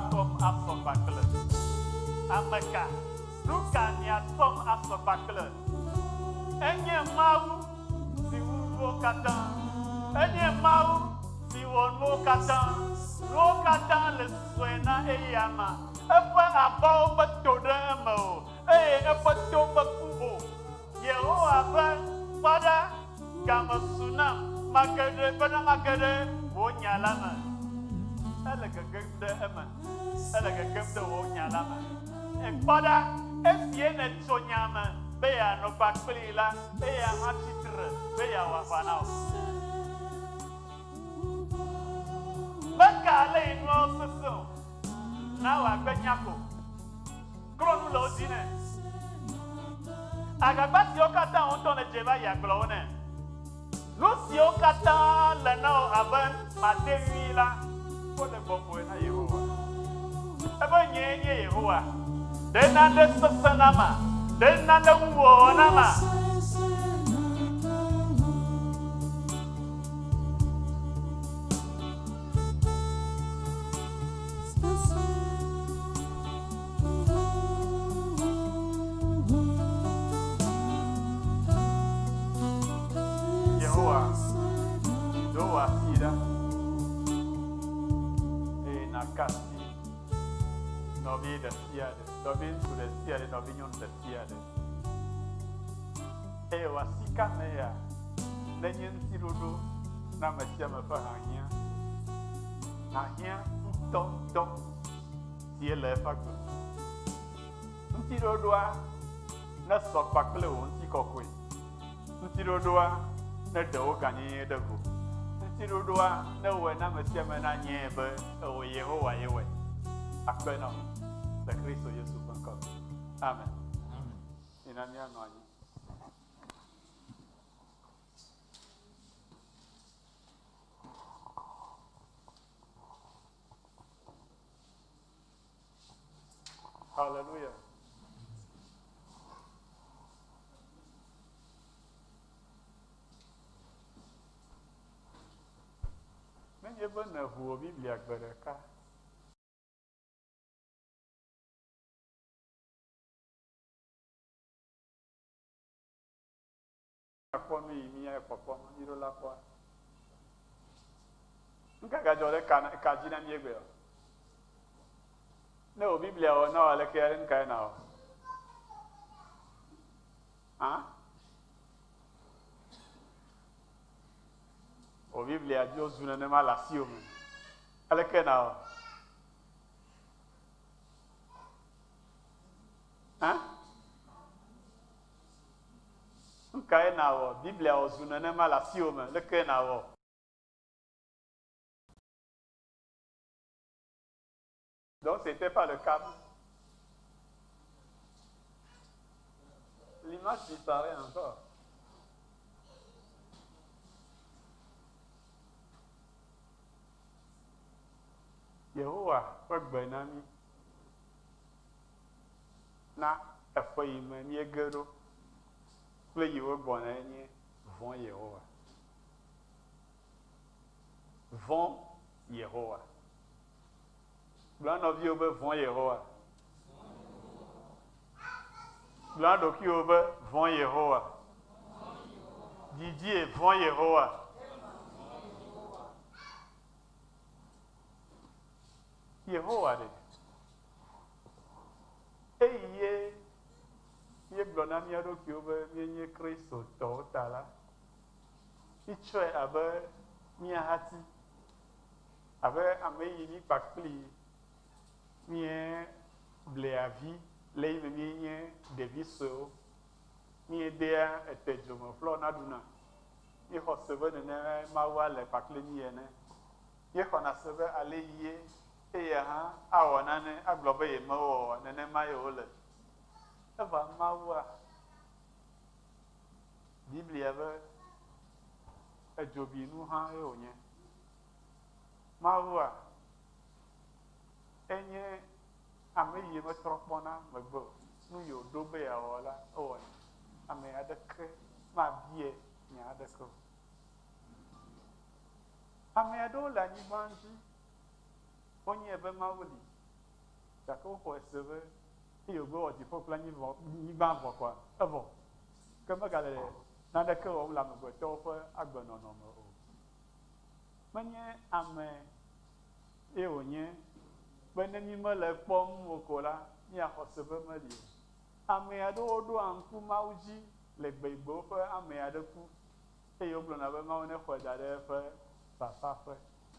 kom afsobakle. Ameka, Lukania som afsobakle. Enye mau, si wo katan. Enye mau, si wo katan. Wo katan le suena eyama. Epa abao betode mo. Epa to bekubo. Yehowa ba pada kamasunam magade pada magade wo nyalama. Ele gegende ema. Ele gegende wo nyalama. Pada esiene tsonyama beya no bakplila beya matitre beya wafanao. Bakale no soso. Na wa benyako. Kronu lo dine. Agabati okata onto ne jeba ya glone. Lusi okata leno aban matewila ko le bobo na Yehowa. Ebe nyenye Yehowa. Dena de sasanama. Dena de uonama. Novi de siade, novi su de siade, novi nyon de siade. Wasika mea, lenyen sirudu, na mesia me fa hanya. Hanya tom si ele fa go. Ntirodua na sok pakle won ti kokwe. Ntirodua na de o ganye de go. Ntirodua na we na mesia me na nye be o Yehowa yewe. Akbeno. De Cristo Yesu Banco. Amen. Inamia noani. Hallelujah. Menye bana huo Biblia gbereka. Kwa mi ya papa miro la kwa nka ga jole ka jina mi egbe ne o Biblia o na wale ke ren ka na o o Biblia dio zuna ne mala si o ale ke na o Kainawo, Biblia ozuna ne mala siome, le kainawo. Donc c'était pas le cas. L'image disparaît encore. Yehowa, kwa gbenami. Na efoyime mi egero. Le Yehowa bonenye von Yehowa. Von Yehowa. Blan obi obe von Yehowa. Blan doki obe von Yehowa. Didier von Yehowa. Yehowa de. Eye ye blona mi ado ki obe mi Kristo to tala. Ichwe abe mi hati. Abe ameyi ni pakpli mi bleavi lei mi deviso mi dea etejomo flo na duna. Mi hosebe ne mawa le pakli mi ene. Ye khona sebe ale ye eya awona ne aglobe ye mawo ne mayo le. Eva mawa Biblia be ejobinu ha e onye mawa enye ameyi me tropona megbo nu yo dobe ya wala o ame adeke ma bie nya adeke ame ado la ni banji onye be mawuli gake woxɔe se be eye wògbe wɔ dziƒo kple anyigba vɔ kɔa evɔ ke megale naneke wɔm le amegbetɔwo ƒe agbenɔnɔ me o. Menye ame ye wònye be ne mi mele kpɔm o ko la miaxɔ se be meli o. Ame aɖewo ɖoa ŋku Mawu dzi le gbeyigbewo ƒe ame aɖe ku eye wogblɔna be Mawu ne xɔe da ɖe eƒe fafaƒe.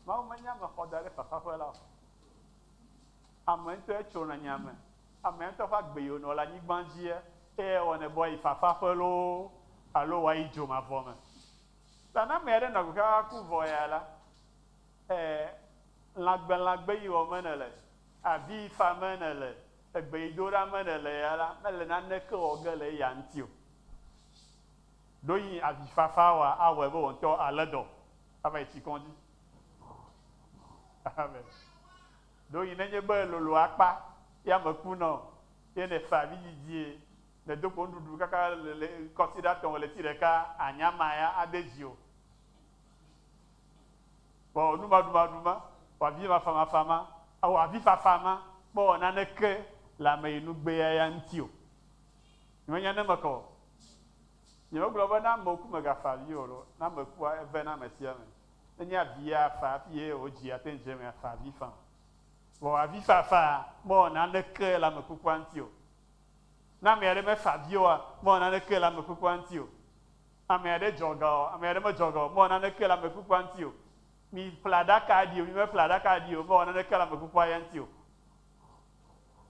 Mawu menye ame xɔ da ɖe fafaƒe la o. Ame ŋutɔ etsona nya me. Ame ŋutɔ ƒe agbe yiwo nɔ le anyigba dzia eye wɔnɛ be woayi fafaƒe loo alo woayi dzomavɔ me. Ta ne ame aɖe nɔ gbe ku vɔ ya la, lãgbe yi wɔ me ne le, avi fa me ne le, egbeyidoɖa me ne le ya la, mele naneke wɔ ge le eya ŋuti o. Do yi avifafa wa awɔe be wòntɔ ale dɔ ava yi tsi kɔdzi. Amen. Do yi nenye be lolo akpa ya me ku nɔ ye ne fa avi dzidzi ne do ko nuɖuɖu kaka le kɔsiɖa tɔ̃ le ti ɖeka anyama ya ade dzi o. Bɔn numaɖumaɖuma wòavi mafamafama awɔ avi fafama kpɔ wɔ naneke le ameyinugbeya ya ŋuti o. Nyemenya ne me kɔ o. Nyemegblɔ be na amewo ku megafa avi o lo, na ame kua eve na ame sia me. Nenye avi ya fa afi ye wòdzi ate ŋu dze me afa avi fa. Vɔ avi fafa mewɔ naneke le ame kukua ŋuti o. Na ame aɖe mefa avi oa mewɔ naneke le ame kukua ŋuti o. Ame aɖe dzɔ ga o, ame aɖe medzɔ ga o, mewɔ naneke le ame kukua ŋuti o. Mi ƒle aɖaka ɖi o, mi meƒle aɖaka ɖi o, mewɔ naneke le ame kukua ya ŋuti o.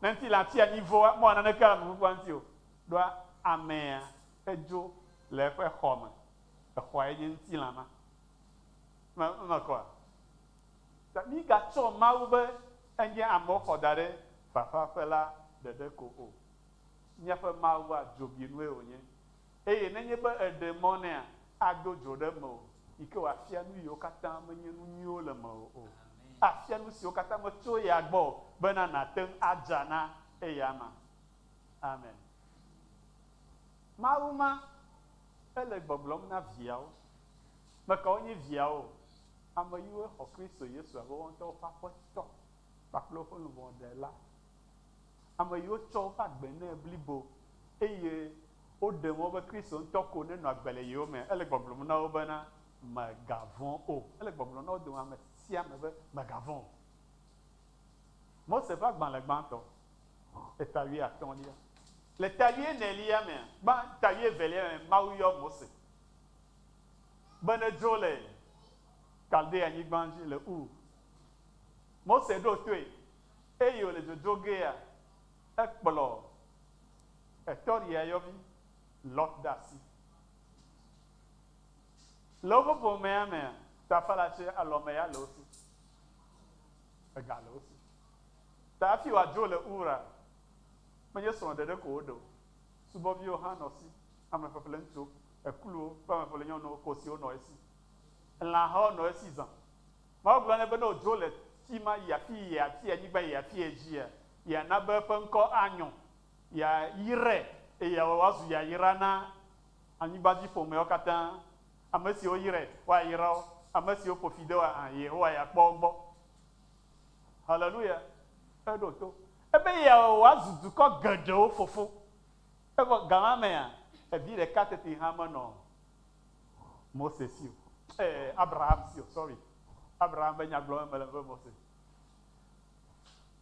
Ne ŋuti le ati anyivoa mewɔ naneke le ame kukua ŋuti o. Ɖoa amea edzo le eƒe xɔ me. Exɔa ye nye ŋutilã ma. Mekɔa. Mi gatsɔ Mawu be enye amewo xɔ da ɖe fafaƒe la ɖeɖe ko o. Míaƒe Mawua dzobinue wònye. Eye nenye be eɖe mɔ nea ado dzo ɖe me o, yi ke wòafia nu yiwo katã menye nu nyuiwo le me o. Afia nu siwo katã metso ya gbɔ bena nàte ŋu adza na eya ma. Amen. Mawu ma ele gbɔgblɔm na viawo. Mekawo nye viawo? Ame yiwo xɔ Kristo Yesu abe woawo ŋutɔ woƒe aƒetɔ kpakple woƒe luvɔɖela. Ame yiwo tsɔ woƒe agbe nɛ blibo eye woɖe mɔ be Kristo ŋutɔ ko nenɔ agbe le yewo me. Ele gbɔgblɔm na wo bena megavɔ̃ o. Ele gbɔgblɔm na wo dome ame sia ame be megavɔ̃ o. Mose ƒe agbalẽ gbãtɔ, eta 15. Le ta 14 mea, ta 12 mea, Mawu yɔ Mose be nedzo le Kaldea anyigba dzi le Ur. Mose ɖo toe eye wòle dzodzo gea, ekplɔ etɔria yɔvi Lot ɖe asi. Le woƒe ƒomea mea, tafalatse alɔme ya le wo si. Ega le wo si. Ta hafi wòadzo le Ura, menye srɔ̃ ɖeɖe ko woɖe o. Subɔviwo hã nɔ si. Ame ƒeƒle ŋutsuwo, ekluwo ƒe ame ƒeƒle nyɔnuwo, kosiwo nɔ esi. Lãhawo nɔ esi zã. Mawu gblɔ nɛ be ne wòdzo le ti ma yi afi yi ati anyigba yi afi ye dzia, yeana be eƒe ŋkɔ anyɔ, yayrae eye wòazu yayra na anyigbadziƒomewo katã. Ame siwo yrae woayra wo, ame siwo ƒo fi de woa Yehowa yakpɔ wo gbɔ. Haleluya. Eɖo to. Ebe wòazu dukɔ geɖewo fofo. Evɔ ga ma mea, evi ɖeka teti hã menɔ Mose si o. Abraham si o, sorry. Abraham be nyagblɔ mele be Mose.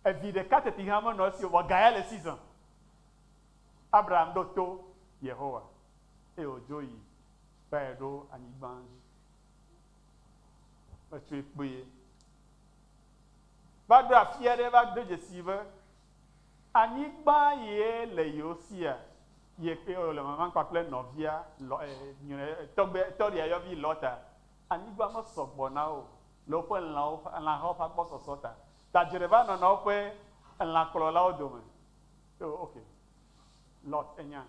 Evi ɖeka teti hã menɔ esi o, vɔ ga ya le si zã. Abraham ɖo to Yehowa eye wòdzo yi va yi ɖo anyigba dzi. Metsoe kpee. Va ɖo afi aɖe va do dzesi be anyigba ye le yewo sia, ye ke le mama kpakple nɔvia tɔria yɔvi Lɔta, anyigba mesɔgbɔ na wo le woƒe lãhawo ƒe agbɔsɔsɔ ta. Ta dzre va nɔnɔ woƒe lãkplɔlawo dome. Ok, Lot enya.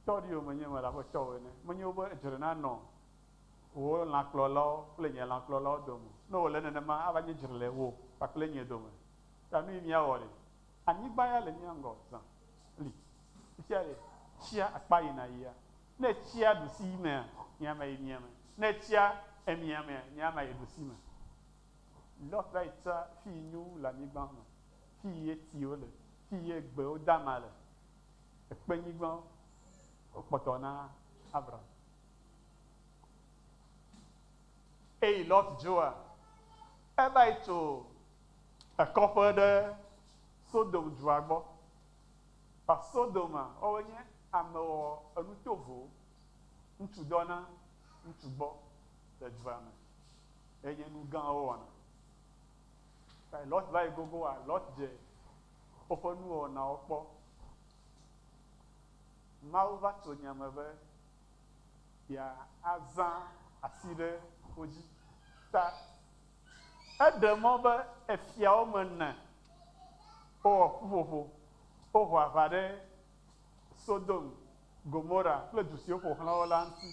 Tɔriwo menye me le abe tɔwo ene. Menye wobe dzre nanɔ wo lãkplɔlawo kple nye lãkplɔlawo dome. Ne wòle nenema ava nye dzre le wo kpakple nye dome. Ta nu yi míawɔ le. Anyigba ya le mía ŋgɔ zã li. Fifia le tsia akpa yina yia. Ne tsia ɖusi mea, nyama yi miame. Ne tsia emia mea, nyama yi ɖusi me. Lot va yi tsa fi nyu le anyigba me. fi ye tiwo le fi ye gbewo dama le ekpenyigba wokpɔtɔ na Abraham eye Lɔt dzoa eva yi tso ekɔƒe ɖe Sodom dua gbɔ pa Sodoma woawo nye ame wɔ enu tovo ŋutsu dɔ na ŋutsu gbɔ le dua me eye nu gãwo wɔna Lɔt va yi gogoa Lɔt dze woƒe nuwɔnawo kpɔ Mawu va tso nyame be ya azã asi ɖe wo dzi ta eɖe mɔ be efiawo me ne wowɔ ƒuƒoƒo wowɔ aʋa ɖe Sodom Gomora kple du siwo ƒo xlã wo la ŋuti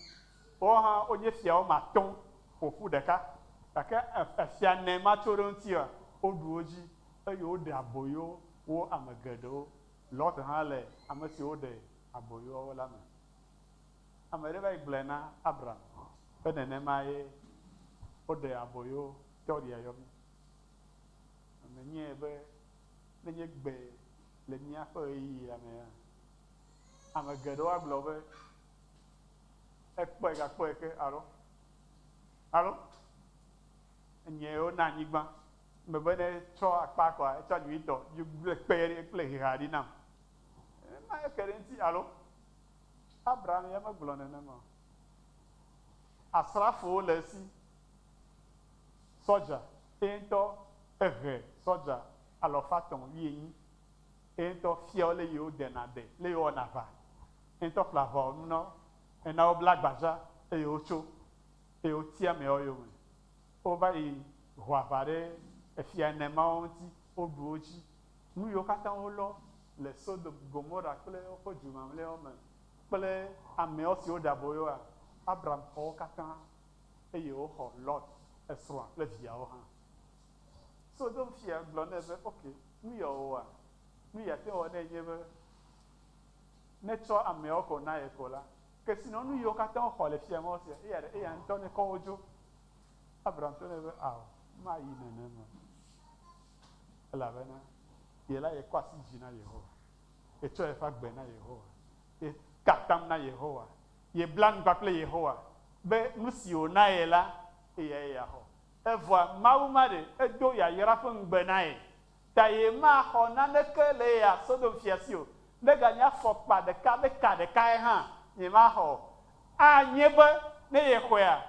woawo hã wonye fiawo matɔ̃ ƒoƒu ɖeka gake efia ne ma tso ɖe ŋutia woɖu wo dzi eye woɖe aboyo wo ame geɖewo Lɔt hã le ame siwo ɖe aboyowo la me ame ɖe va yi gblɔe na Abraham be nenema ye woɖe aboyo tɔɖia yɔmi menye be nenye gbe le míaƒe ɣeyiɣia mea ame geɖewo agblɔ be ekpɔe gakpɔe ke alo nyewo na anyigba mebe ne tsɔ akpa kɔa etsɔ nyuitɔ gble kpe kple hiha ɖi nam ma eke ɖe ŋuti alo Abraham ya megblɔ nenema asrafowo le esi sɔdza eye ŋutɔ ehe sɔdza 380 eye ŋutɔ fiawo le yiwo dena de le yiwo wɔna aʋa eye ŋutɔ ƒle aʋawo nu na wo ena wo bla gbadza eye wotso eye woti ameawo yome wova yi ho aʋa ɖe efia nemawo ŋuti woɖu wo dzi nu yiwo katã wolɔ le Sodom Gomora kple woƒe du mamlɛawo me kple ameawo siwo ɖe aboyoa Abraham xɔ wo katã eye woxɔ Lɔt esrɔ̃a kple viawo hã Sodom fia gblɔ nɛ be ok nu yewoa nu yate wɔ nɛ nye be netsɔ ameawo ko na ye ko la ke sinɔ nu yiwo katã woxɔ le fia mawo sia eya ŋutɔ ne kɔ wo dzo Abraham to nɛ be awɔ mayi nenema elabena ye la ye kɔ asi dzi na Yehowa ye tsɔ yeƒe agbe na Yehowa ye ka atam na Yehowa ye bla ŋgba kple Yehowa be nu si wòna ye la eyae yaxɔ evɔa Mawu ma ɖe edo yayra ƒe ŋugbe na ye ta ye maxɔ naneke le ya Sodom fia si o neganye afɔkpa ɖeka be ka ɖekae hã ye maxɔ anye be ne ye xɔea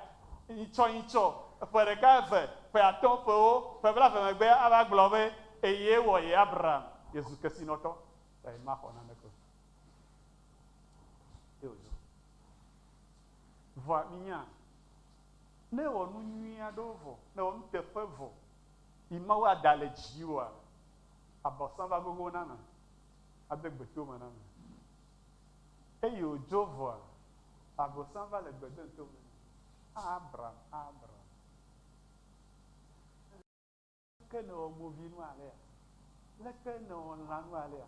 nyitsɔ ƒe ɖeka eve ƒe atɔ̃ ƒewo ƒe 20 megbe ava gblɔ be eye wɔ ye Abraham yezu kesinɔtɔ ta ye maxɔ naneke vɔa minya ne wɔ nu nyui aɖewo vɔ ne wɔ nuteƒe vɔ yi Mawu ada le dziwoa abɔsã va gogo na me ade gbetome na me eye wòdzo vɔa abɔsã va le gbedentome Abraham leke ne wɔ movi nu alea leke ne wɔ lã nu alea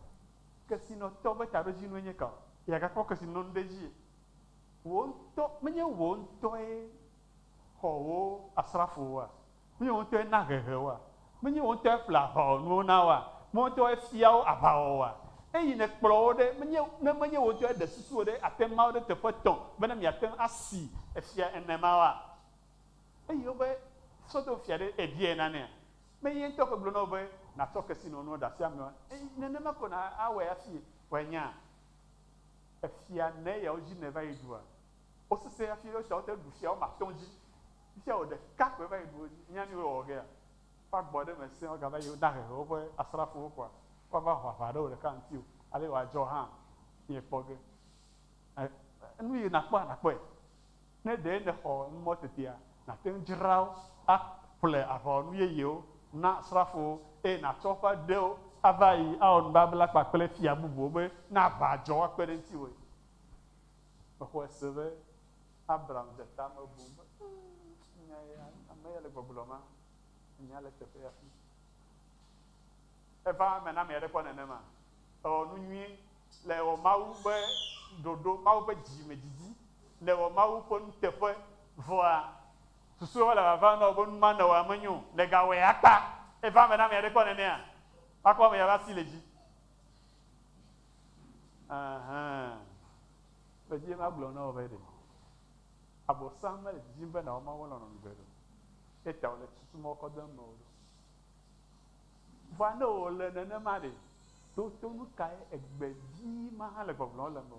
kesinɔtɔ be taɖodzinu nye ka yagakpɔ kesinɔnu ɖe dzi wò ŋutɔ menye wò ŋutɔe xɔ wo asrafowoa menye wò ŋutɔe na hehewoa menye wò ŋutɔe ƒle aʋawɔnuwo na woa menye wò ŋutɔe fia wo aʋawɔwoa eyi ne kplɔ wo ɖe menye wò ŋutɔe ɖe susu ɖe ate mawo ɖe teƒe tɔ̃ bena miate asi efia enemawoa eyi wo be Sodom fia ɖe ebie nanea menye ŋutɔ ƒe gblɔ na wo be natsɔ kesinɔnuwo ɖe asi amewoa nenema ko na awɔe hafi wòanya efia ne yawo dzi ne va yi dua wosese hafi wosia wote ɖu fia wo matɔ̃ dzi fia wo ɖeka koe va yi ɖu wo dzi nya nu wowɔ gea woagbɔ ɖe me se wogava yi na hehe woƒe asrafowo kɔa woava ho aʋa ɖe wo ɖeka ŋuti o ale wòadzɔ hã nye kpɔ ge nu yi nakpɔe ne ɖe ne xɔ numɔ tetea nate ŋu dzra wo aƒle aʋawɔnu yeyewo na asrafowo eye natsɔ ƒe ɖewo ava yi awɔ nubabla kpakple fia bubuwo be na aʋa dzɔ akpe ɖe ŋuti woe exɔ ese be Abraham dze ta me bu be ame ya le gbɔgblɔ ma nya le teƒe ya fi eva me na ame aɖe kpɔ nenema ewɔ nu nyui le wɔ Mawu be ɖoɖo Mawu be dzimedzidzi le wɔ Mawu ƒe nuteƒe vɔa susuwo le vava na wo be nu ma ne wɔa menyo le gawɔe akpa eva me na ame aɖe kpɔ nenea Akwa me yaba si leji. Beji ma gblɔ na wo be de. Abosam me dzi be na wo ma wɔlɔ nɔ nugbe do. Eta wo le tutu ma kɔ dem no. Va ne wo le nenema de. To nu ka egbe dzi ma ha le gbɔgblɔ le me.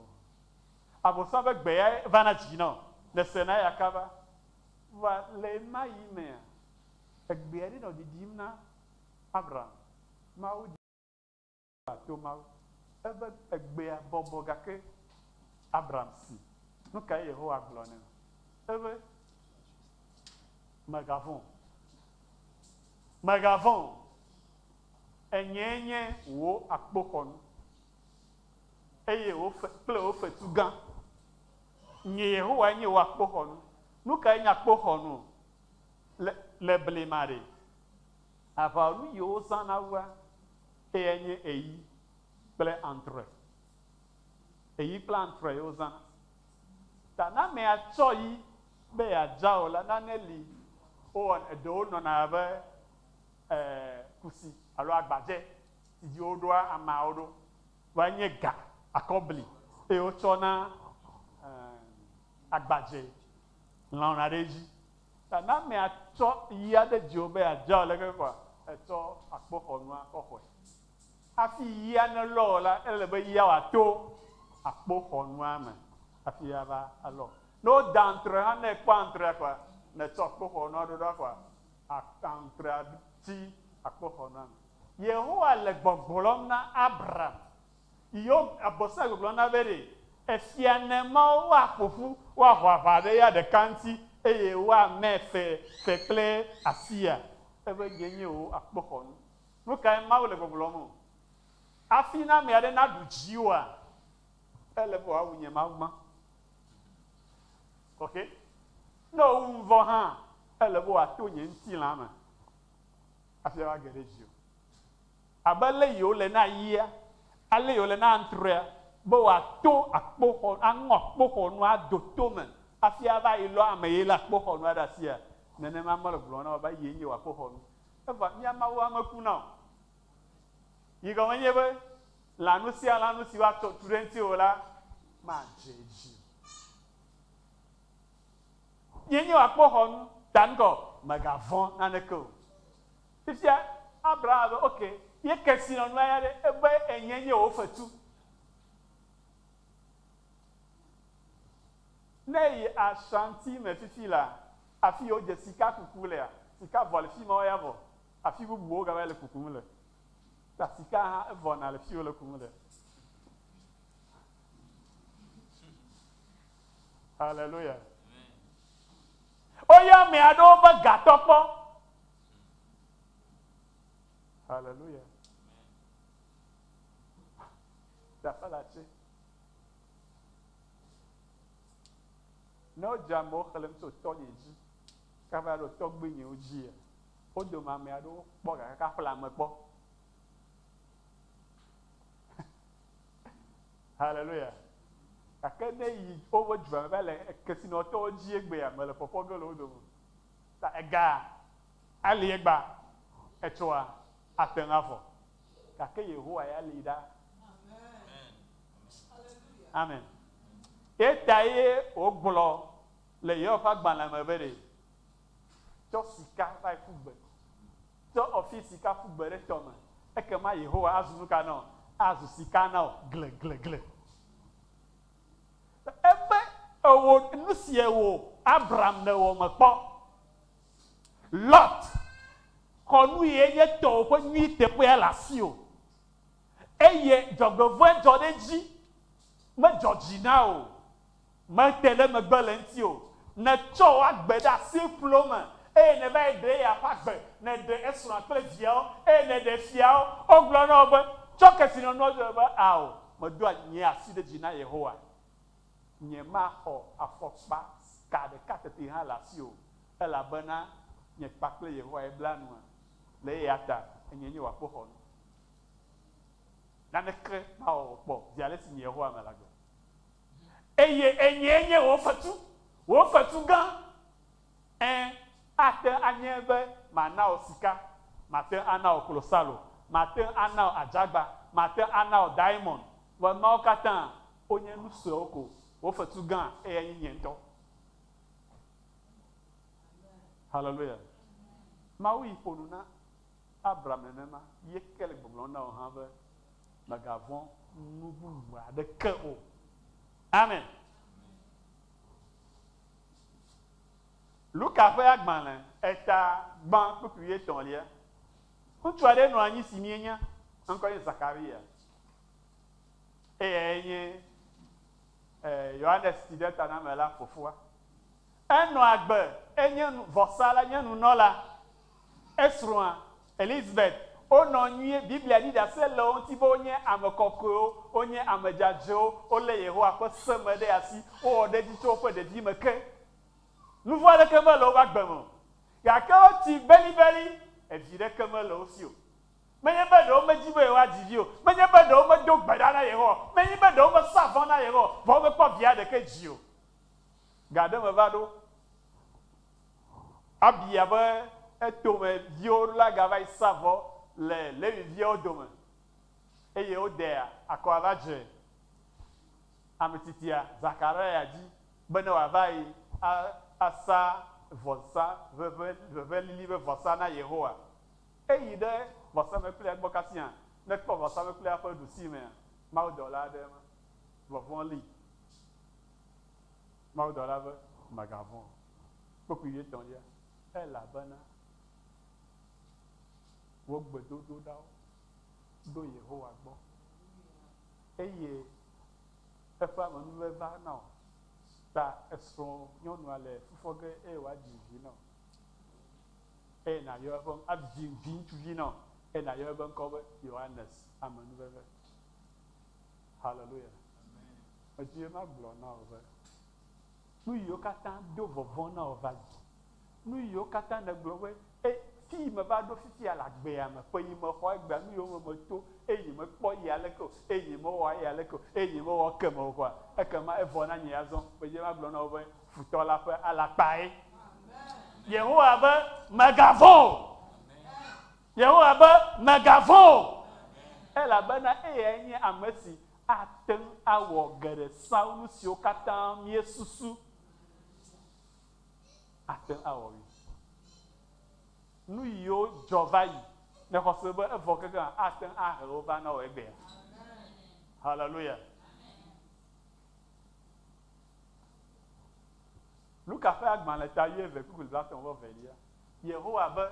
Abosam be gbe ya va na dzi no. Ne se na ya kaba. Va le ma yi me. Egbe ya de no didim na Abraham. Mawu di to mawu. Ebe egbea bɔbɔ gake Abraham si. Nu ka Yehowa gblɔ ne. Ebe megavɔn. Enye wo akpoxɔnu. Eye wo kple wo fetu gã. Nye Yehowa nye wo akpoxɔnu. Nu ka nye akpoxɔnu le blema de. Ava nu yiwo zãna wua eye nye eyi kple antrɔe. Eyi kple antrɔe yiwo zãna. Ta na me atsɔ yi be yadza o la nane li eɖewo nɔna abe kusi alo agbadze si dzi woɖoa ameawo ɖo. Va nye ga akɔbli eye wotsɔ na agbadze lãna ɖe dzi. Ta na me atsɔ yi aɖe dzi be yadza o leke kɔa etsɔ akpoxɔnua kɔ xɔe. Hafi yia ne lɔ la ele be yia wòato akpoxɔnua me hafi yava alɔ. Ne woda antrɔe hã ne ekpɔ antrɔe kɔa ne tsɔ akpoxɔnua ɖo ɖa kɔa antrɔea ti akpoxɔnua me. Yehowa le gbɔgblɔm na Abraham. Yo abosa gbɔgblɔm na be de efia ne mawo woaƒoƒu woaho aʋa ɖe ya ɖeka ŋuti eye woame fe kple asia. Ebe nye wo akpoxɔnu. Nu kae Mawu le gbɔgblɔm o. Afi na ame aɖe na ɖu dziwoa, ele be wòawu nye Mawu ma. Ok? Ne wowu vɔ hã, ele be wòato nye ŋutilã me. Hafi ava ge ɖe dzi o. Abe le yiwo le na yia, ale yiwo le na antrɔea, be wòato akpoxɔnu, aŋɔ akpoxɔnua do tome hafi ava yi lɔ ame yi le akpoxɔnua ɖe asia. Nenema mele gblɔm na wo be yie nye wò akpoxɔnu. Eva mía Mawu ameku na o. Yi gɔme nye be lãnu sia lãnu si woatsɔ tu ɖe ŋuti o la madze dzi. Yie nye wò akpoxɔnu ta ŋgɔ megavɔ̃ naneke o. Fifia Abraham be ok ye kesi nɔnua ya ɖe ebe enye nye wò fetu. Ne yi Ashanti me fifi la afi yiwo dze sika kuku lea, sika vɔ le fi ma ya vɔ, afi bubuwo gava le kukum le. Ta sika hã evɔna le fi wo le kum le. Hallelujah. Oya ame aɖewo be gatɔ kpɔ. Hallelujah. Teƒe le atsi. Ne wodze amewo xlẽm tso tɔnye dzi. Kava ɖo tɔgbenyewo dzia, wo dome ame aɖewo kpɔ gake kaƒle ame kpɔ. Hallelujah. Gake ne yi wobe dua va le kesinɔtɔwo dzi egbea mele fɔfɔ ge le wo dome. Ta ega ali egba etsɔa ate ŋu avɔ. Gake Yehowa ya li ɖa. Amen. Eta ye wogblɔ le yewo ƒe agbalẽ me be de tsɔ sika va yi ƒu gbe. Tsɔ ɔfi sika ƒu gbe ɖe tɔme. Ekema Yehowa azu nu ka na wo? Azu sika na wo gleglegle. Ebe ewo nu si ewo Abraham ne wɔ me kpɔ. Lot xɔ nu ye nye tɔwo ƒe nyui teƒea le asi o. Eye dzɔgbevɔ̃e dzɔ ɖe dzi. Medzɔ dzi na o. Mete ɖe megbe le ŋuti o. Ne tsɔ agbe ɖe asi ƒlo me. Eye ne va yi ɖe ya ƒe agbe, ne ɖe esrɔ̃a kple viawo, eye ne ɖe fiawo, wogblɔ na wo be, tsɔ kesinɔnuwo dzɔ be, ao, medo nye asi ɖe dzi na Yehowa. Nye maxɔ afɔkpa ka ɖeka tete hã le asi o. Elabena nye kpakple Yehowa ebla nua. Le eya ta, enye nye wò akpoxɔnu. Naneke mawɔ kpɔ, zi ale si nye Yehowa me le agbe. Eye enye nye wò fetu gã. Ate anye be mana wo sika, mate ana wo klosalo, mate anao adzagba, mate anao diamond, vɔ mawo katã wonye nu suewo ko wo fetu gã eye nye nye ŋutɔ. Hallelujah. Mawu yi ƒo nu na Abraham nenema ye ke le gbɔgblɔm na wo hã be megavɔ̃ nu bubu aɖeke o. Amen. Luka ƒe agbalẽ eta gbã kpukpui etɔ̃lia. Ŋutsu aɖe nɔ anyi si mienya, ŋkɔ nye Zakaria. Eye nye Yohanes si ɖe ta na me la fofoa. Enɔ agbe, enye vɔsala, nye nunɔla. Esrɔ̃a Elizabeth, wonɔ nyuie, Biblia ɖi ɖase le wo ŋuti be wonye ame kɔkɔewo, wonye ame dzadzɛwo, wolé Yehowa ƒe se me ɖe asi, wowɔ ɖe dzi tso woƒe ɖevi me ke. Nu vɔ̃ aɖeke mele woƒe agbe me o. Gake wotsi belibeli, evi ɖeke mele wo si o. Menye be ɖewo medzi be yewoadzi vi o, menye be ɖewo medo gbe ɖa na Yehowa, menye be ɖewo mesa vɔ na Yehowa, vɔ womekpɔ via ɖeke dzi o. Ga ɖe me va ɖo. Abia be etome viwo la gava yi sa vɔ le Leviviawo dome. Eye wodea akɔ ava dze ametsitsia Zakaria dzi be ne wòava yi asa vɔsa veveli be vɔsa na Yehowa. Eyi ɖe vɔsamekplia gbɔ kasia, ne kpɔ vɔsamekplia ƒe ɖusimea, mawudɔla aɖe vɔvɔ̃ li. Mawudɔla be megavɔ̃. Kpukpui etɔ̃lia, elabena wo gbedodoɖawo ɖo Yehowa gbɔ. Eye eƒe amenuveva na wo. Ta esrɔ̃ nyɔnua le fufɔ ge eye wòadzi vi na wo. Eye nàyɔ eƒe adzi vi ŋutsuvi na wo. Eye nàyɔ eƒe ŋkɔ be Yohanes amenuveve. Hallelujah. Medzi ma gblɔ na wo be nu yiwo katã do vɔvɔ̃ na wo va dzi. Nu yiwo katã negblɔ be fi me va ɖo fifia le agbea me ƒe yi me xɔ egbea nu yiwo me to eye mekpɔ yi aleke o, eye mewɔ yi aleke o, eye mewɔ ke me o kɔa, ekema evɔ na nye azɔ. Medzi ma gblɔ na wo be futɔ la ƒe alakpae. Yehowa be megavɔ̃. Yehowa be megavɔ̃. Elabena eyae nye ame si ate ŋu awɔ geɖe sawo nu siwo katã miesusu. Ate ŋu awɔ wi. Nu yiwo dzɔ va yi, ne xɔ se be evɔ keke ate ŋu ahe wo va na wo egbea. Hallelujah. Luka ƒe agbalẽ ta 12:29. Yehowa be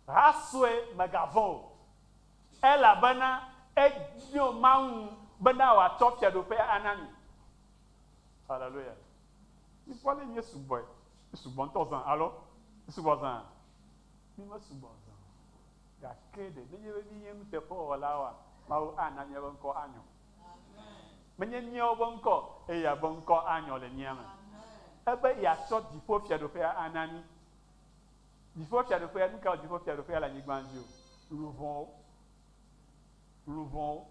hasue megavɔ̃ o. Elabena enyo Mawu bena wòatsɔ fiaɖoƒe ana mi. Hallelujah. Mipɔle nye sugbɔe. Sugbɔ ŋutɔ zã alo? Sugbɔ zã. Mi me sugbɔ zã. Gake ɖe nenye be mi nye nuteƒewɔla oa, Mawu ana míaƒe ŋkɔ anyɔ. Menye míawo be ŋkɔ eye abe ŋkɔ anyɔ le mía me. Ebe yeatsɔ dziƒo fiaɖoƒea ana mi. Dziƒo fiaɖoƒea, nu ka wɔ dziƒo fiaɖoƒea le anyigba dzi o? Luvɔwo. Luvɔwo.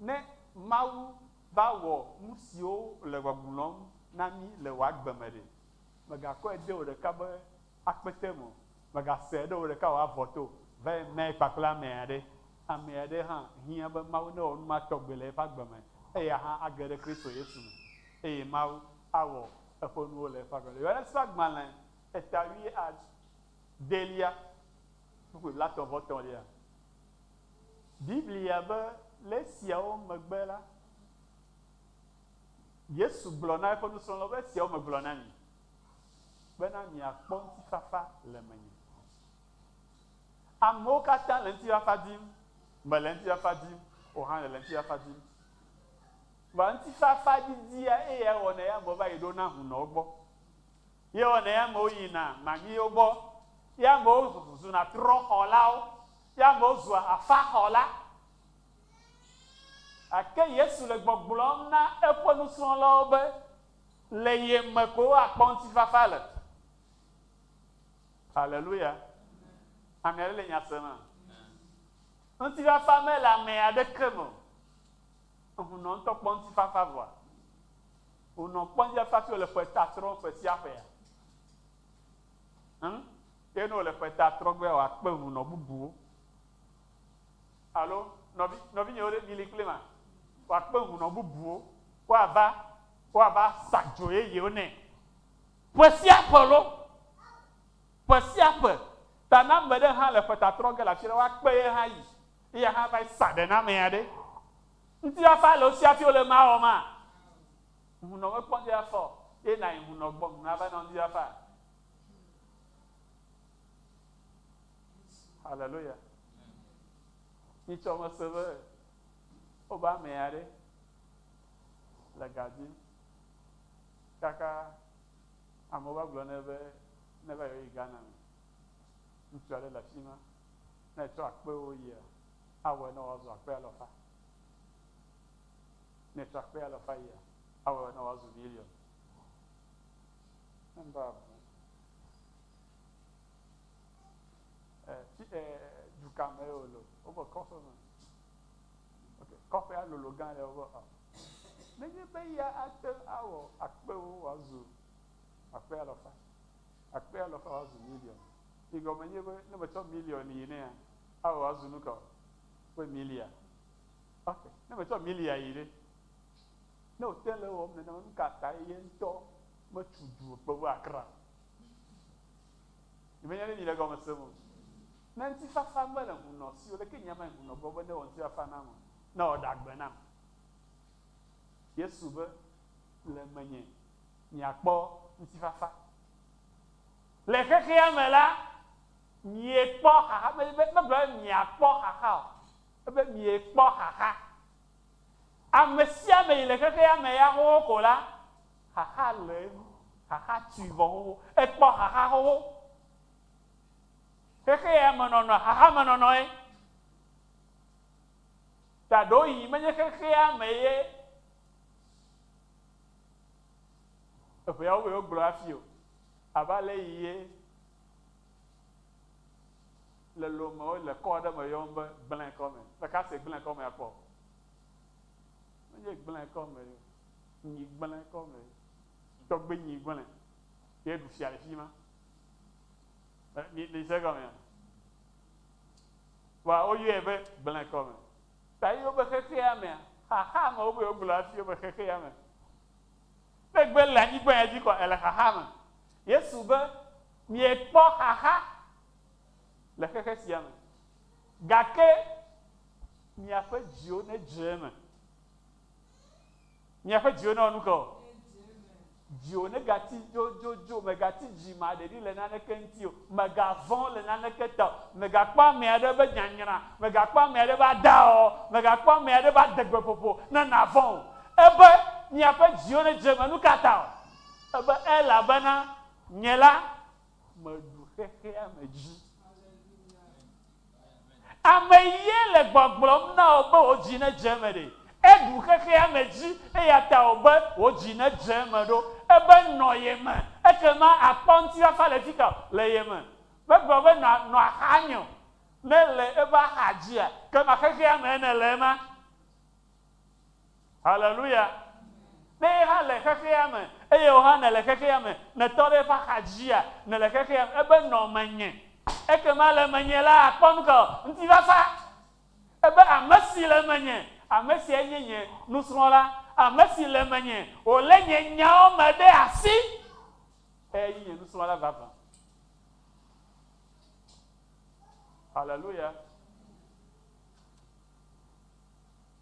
Ne Mawu va wɔ nu siwo le gbɔgblɔm na mi le wò agbe me ɖe, megakɔe de wò ɖeka be akpete me o. Megasẽ ɖe wò ɖeka wò avɔ to. Va yi mɛ kpakple ame aɖe. Ame aɖe hã hiã be Mawu ne wɔ nu ma tɔgbe le eƒe agbe me. Eya hã age ɖe Kristo Yesu me. Eye Mawu awɔ eƒe nuwo le eƒe agbe me. Yohanes ƒe agbalẽ eta 8 kpukpui blatɔ̃-vɔ-tɔ̃lia. Biblia be le esiawo megbe la, Yesu gblɔ na eƒe nusrɔ̃lawo be esiawo megblɔ na mi. Bena miakpɔ ŋutifafa le menye. Amewo katã le ŋutifafa dim, mele ŋutifafa dim, o hã le ŋutifafa dim. Va ŋutifafa didia eya wɔ ne ya amewo va yi ɖo na hunɔwo gbɔ. Ye wɔ ne ya amewo yina mamiwo gbɔ. Ya amewo zuna trɔxɔlawo. Ya amewo zua afaxɔla. Ake Yesu le gbɔgblɔm na eƒe nusrɔ̃lawo be le ye me ko woakpɔ ŋutifafa le. Hallelujah. Ame aɖe le nya sem a? Ŋutifafa mele ame aɖeke me o. Hunɔ ŋutɔ kpɔ ŋutifafa vɔa. Hunɔ kpɔ ŋutifafa fi wòle ƒe tatrɔ ƒe sia ƒea. Ye ne wòle ƒe tatrɔ gbea wòakpe hunɔ bubuwo. alo nɔvi nye wo ɖe mili kple ma woakpe ŋunɔ bubuwo woava sadzo yeyewo nɛ ƒe sia ƒe lo ƒe sia ƒe ta na ame ɖe hã le ƒetatrɔ ge le afi ɖe woakpe ye hã yi eye hã va yi sa ɖe na amea ɖe ŋutifafa le wo sia fi wole ma wɔ ma ŋunɔ mekpɔ ŋutifafa o ye na yi ŋunɔ gbɔ ŋunɔ va nɔ ŋutifafa hallelujah nyitsɔ mese be wobe amea ɖe le gadim kaka amewo va gblɔ nɛ be ne va yi Ghana me ŋutsu aɖe le afi ma ne etsɔ akpewo yia awɔe ne woazɔ akpe 100,000 ne etsɔ akpe 100,000 yia awɔe ne woazɔ million ne mba bu dukame yewo lo wobe kɔƒe me kɔƒea lolo gã ɖe wobe nenye be ya ate awɔ akpewo woazɔ akpe 100,000 akpe 100,000 woazɔ million igɔme nye be ne metsɔ million yi nea awɔ woazɔ nu kɔ ƒe milia ok ne metsɔ milia yi ɖe ne wote le wɔm nenema nu ka ta ye ŋutɔ metsu du kpe be akra menye ne mi le gɔme sem o ne ŋutifafa mele ŋunɔ si o leke nyama ŋunɔ gbɔ be ne wɔ ŋutifafa nam o ne wɔ ɖagbe nam Yesu be le menye miakpɔ ŋutifafa le xexea me la miekpɔ xaxa megblɔ miakpɔ xaxa o ebe miekpɔ xaxa ame sia ame yi le xexea me ya xoxo ko la xaxa le enu xaxa tui vɔ xoxo ekpɔ xaxa xoxo xexea me nɔnɔ xaxa me nɔnɔ ye ta ɖewo yi menye xexea me ye eƒeawo be wogblɔ afi o ava le yi ye le lomewo le kɔ aɖe me yɔm be gblẽ kɔme ɖeka se gblẽ kɔme akpɔ menye gblẽ kɔme nyi gblẽ kɔme tɔgbe nyi gblẽ ye ɖu fia le fi ma ni se gɔmea wa woyɔe be gblẽ kɔme ta yi wobe xexea mea xaxa me wo be wogblɔ afi wobe xexea me ne gbe le anyigba ya dzi kɔ ele xaxa me Yesu be miekpɔ xaxa le xexe sia me gake miaƒe dziwo ne dze eme miaƒe dziwo ne wɔ nu kɔ dziwo ne gati dzodzo megati dzi ma ɖeɖi le naneke ŋuti o megavɔ̃ le naneke ta o megakpɔ ame aɖe be nyanyra megakpɔ ame aɖe be adawɔ megakpɔ ame aɖe be adegbeƒoƒo ne navɔ̃ o ebe miaƒe dziwo ne dze eme nu ka ta o ebe elabena nye la meɖu xexea me dzi ame ye le gbɔgblɔm na wo be wo dzi ne dze eme ɖe eɖu xexea me dzi eya ta wo be wo dzi ne dze eme ɖo ebe nɔ ye me ekema akpɔ ŋutifafa le fi ka le ye me megblɔ be nɔ axa nye o ne le ebe axa dzia kema xexea me ne le ema haleluya ne ye hã le xexea me eye wo hã ne le xexea me ne tɔ ɖe eƒe axa dzia ne le xexea me ebe nɔ menye ekema le menye la akpɔ nu ka ŋutifafa ebe ame si le menye ame sia nye nye nusrɔ̃la ame si le menye wòle nye nyawo me ɖe asi eyi nye nusrɔ̃la vavã haleluya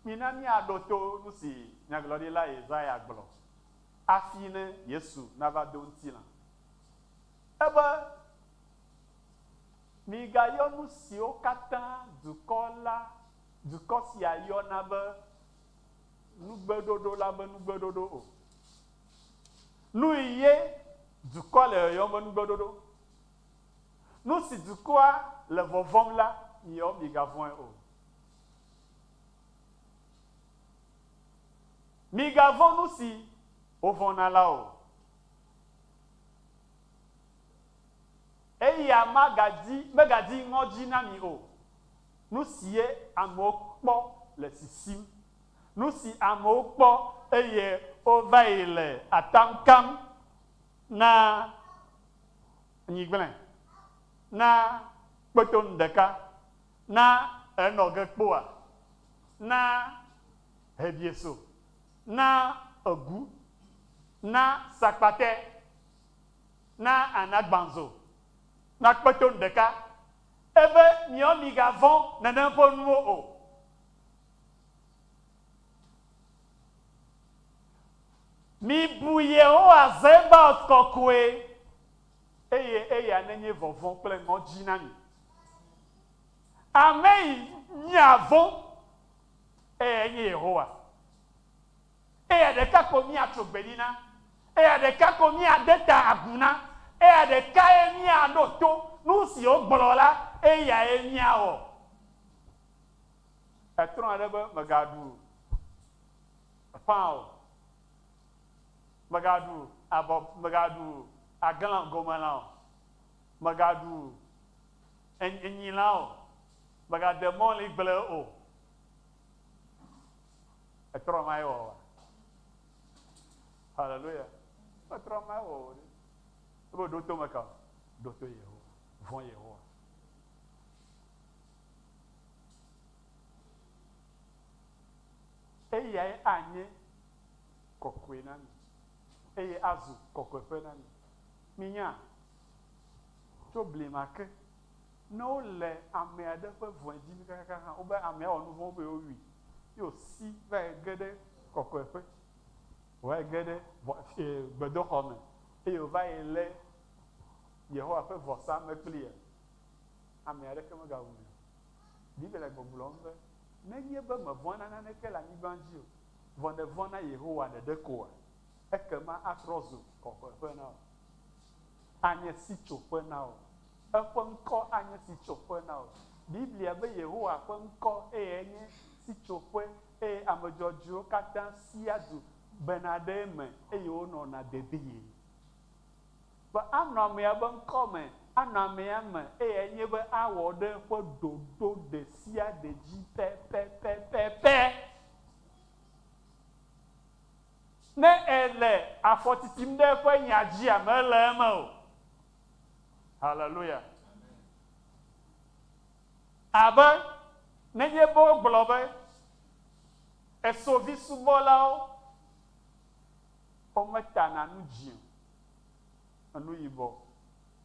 mina miaɖo to nu si nyagblɔɖila Yesaya gblɔ afi ne Yesu nava do ŋutilã ebe migayɔ nu siwo katã dukɔ sia yɔna be nugbeɖoɖo la be nugbeɖoɖo o nu ye dukɔ le yɔyɔm be nugbeɖoɖo nu si dukɔa le vɔvɔm la yɔ migavɔ̃e o migavɔ̃ nu si wovɔ̃na la o eya megadi ŋɔdzi na mi o nu si ye amewo kpɔ le sisim nu si amewo kpɔ eye wova yi le atam kam na nyigblẽ na kpetonu ɖeka na enɔ ge kpoa na hebieso na egu na sakpatɛ na anagbanzo na kpetonu ɖeka ebe miɔ gavɔ nene ƒe nuwo o. Mibu Yehowa Zebaoth kɔkɔe eye eya nenye vɔvɔ kple ŋɔdzi na mi. Ame yi nye avɔ eye nye Yehowa. Eya ɖeka ko miatso gbedi na, eya ɖeka ko miade ta agu na, eya ɖeka ye miaɖo to nu siwo gblɔ la eya ye miawɔ. Etrɔ ɖe be megaɖu ƒã o. Megaɖu abɔ, megaɖu agla gɔmelã o, megaɖu enyilã o, megade mɔli gble o. Etrɔ ma ye wɔwɔ. Hallelujah. Etrɔ ma ye wɔwɔ ɖe. Ebe ɖo to me ka, ɖo to Yehowa, vɔ Yehowa. Eyae anye kɔkɔe na mi. Eye azu kɔkɔeƒe na mi. Minya tso blema ke ne wole ame aɖe ƒe vɔe dzi kakaka hã wobe amea wɔ nu vɔ be wowui yewo si va yi ge ɖe kɔkɔeƒe va yi ge ɖe gbedoxɔ me eye wova yi lé Yehowa ƒe vɔsamlekpuia ame aɖeke megawu o. Biblia le gbɔgblɔm be nenye be mevɔ̃na naneke le anyigba dzi o vɔ ne vɔ̃ na Yehowa ɖeɖe koa ekema atrɔ zu kɔkɔeƒe na wo, anye sitsoƒe na wo, eƒe ŋkɔ anye sitsoƒe na wo. Biblia be Yehowa ƒe ŋkɔ eye nye sitsoƒe eye ame dzɔdzɔewo katã sia du bena ɖe eme eye wonɔna dedie. Be anɔ amea be ŋkɔ me, anɔ amea me eye nye be awɔ ɖe eƒe ɖoɖo ɖe sia ɖe dzi pɛpɛpɛpɛpɛ. Ne ele afɔtitim ɖe eƒe nya dzia mele eme o. Hallelujah. Abe nenye be wogblɔ be esovi subɔlawo wometana nu dzĩ o, enu yibɔ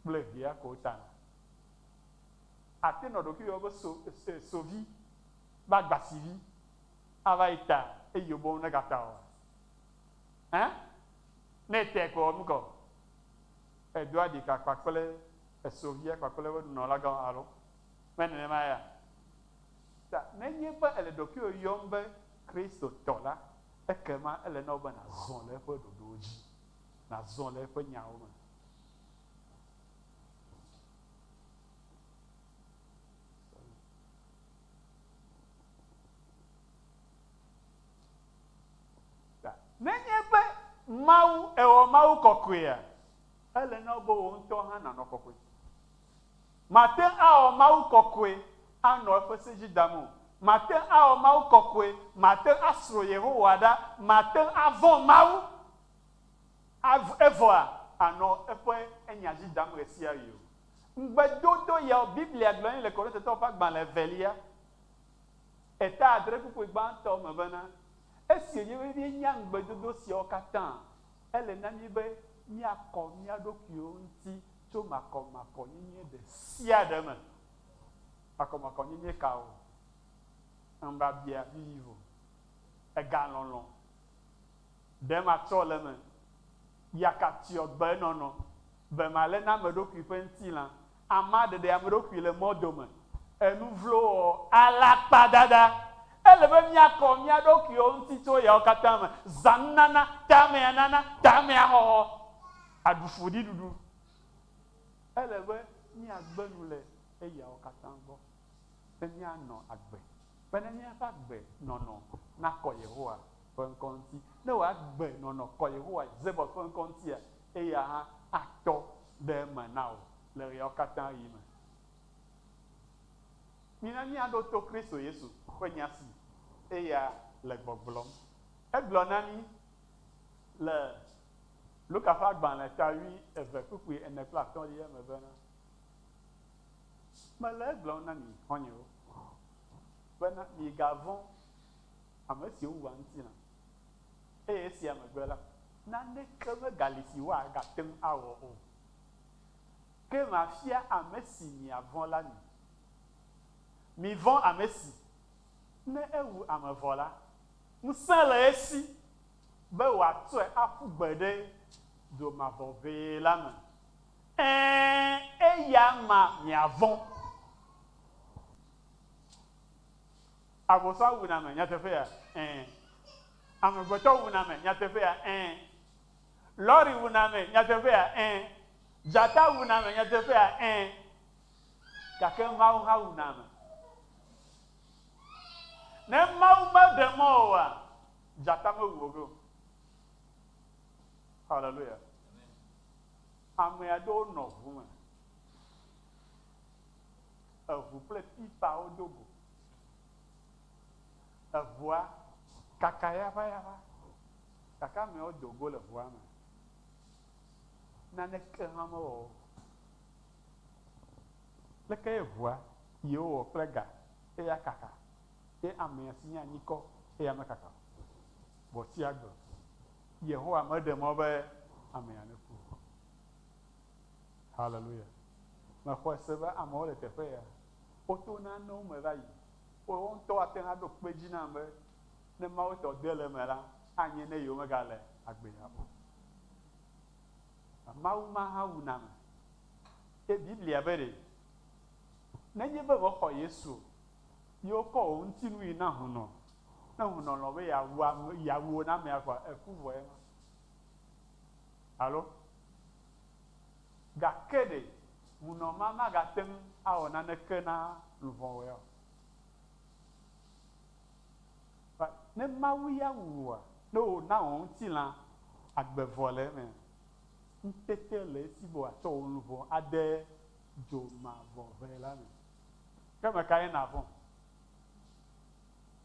kple hia ko wotana. Ate nɔ ɖokuiwɔ be sovi be agbasivi ava yi ta eye wo be negata o. Ne etɛ ko wɔ nu kɔ edo aɖika kpakple esovia kpakple be nunɔlagã alo me nenema ya. Ta nenye be ele ɖokuiwɔ yɔm be Kristo tɔ la ekema ele na wo be nazɔ le eƒe ɖoɖowo dzi, nazɔ le eƒe nyawo me. Nenye be Mawu ewɔ Mawu kɔkɔea, ele na wo be wo ŋutɔ hã nanɔ kɔkɔe. Mate awɔ Mawu kɔkɔe anɔ eƒe se dzi dam o. Mate awɔ Mawu kɔkɔe, mate asro Yehowa ɖa, mate avɔ Mawu. Evɔa anɔ eƒe enya dzi dam ɣe sia ɣi o. Ŋgbedodo ya Biblia gblɔ le Korintetɔwo ƒe agbalẽ evelia eta adre kpukpu gbãtɔ me bena esi nye be nya ŋgbedodo siawo katã ele na mi be miakɔ mia ɖokuiwo ŋuti tso makɔmakɔnyenye ɖe sia ɖe me. Makɔmakɔnyenye ka o, ŋbabia vivo, egalɔlɔ, ɖem atsɔ le me, yakatiɔ gbenɔnɔ, be malé na ame ɖokui ƒe ŋutilã, ama ɖeɖe ame ɖokui le mɔdome, enu vlo wɔ, alakpadada. Ele be miakɔ mia ɖokuiwo ŋuti tso yawo katã me. Zanunana, tamea nana, tamea xɔxɔ, aɖufuɖi ɖuɖu. Ele be miagbe nu le eyawo katã gbɔ be mianɔ agbe. Be ne miaƒe agbe nɔnɔ nakɔ Yehowa ƒe ŋkɔ ŋuti. Ne wò agbe nɔnɔ kɔ Yehowa Zebaoth ƒe ŋkɔ ŋutia, eya hã atɔ ɖe eme na wo le yawo katã yi me. Mina miaɖo to Kristo Yesu ƒe nya si eya le gbɔgblɔm. Egblɔ na mi le Luka ƒe agbalẽ tawi eve kpukpui ene kple atɔ̃lia me bena mele egblɔm na mi xɔnyewo bena mi gavon ame si wu anti na eye si amegbe la nane ke me galisi wa gate ŋu awɔ o ke mafia ame si miavɔ̃ la mi mivɔ̃ ame si ne ewu ame vɔ la ŋusẽ le esi be wòatsɔe aƒu gbe ɖe dzomavɔʋe la me eya ma miavɔ̃ agbɔsɔ wuna me nyateƒe ya amegbetɔ wuna me nyateƒe ya lɔri wuna me nyateƒe ya dzata wuna me nyateƒe ya gake Mawu hã wuna me ne Mawu meɖe mɔ oa dzata mewu o. Hallelujah. Ame aɖewo nɔ ʋu me eʋu kple pipawo do go eʋua kaka yaʋayaʋa gake amewo do go le ʋua me naneke hã mewɔ o leke ye ʋua yewo wɔ kple ga eya kaka ye ame si nye anyikɔ eya mekaka bɔti agbe Yehowa meɖe mɔ be amea neku. Hallelujah. Mexɔ se be amewo le teƒe ya woto nanewo me va yi wo ŋutɔ ate ŋu aɖo kpe dzi nam be ne Mawu tɔ de le me la anye ne yewo megale agbea o. Mawu ma hã wuna me ye Biblia be ɖe nenye be mexɔ Yesu yewo kɔ wo ŋutinu yi na hunɔ ne hunɔ lɔ be yawu na amea kɔa eku vɔ ye ma alo gake ɖe hunɔ ma magate ŋu awɔ naneke na luvɔwoe o. Ne Mawu ya wua ne wòna wò ŋutilã agbevɔ le eme ŋutete le esi be wòatsɔ wò luvɔ ade dzomavɔʋe la me ke me ka ye nàvɔ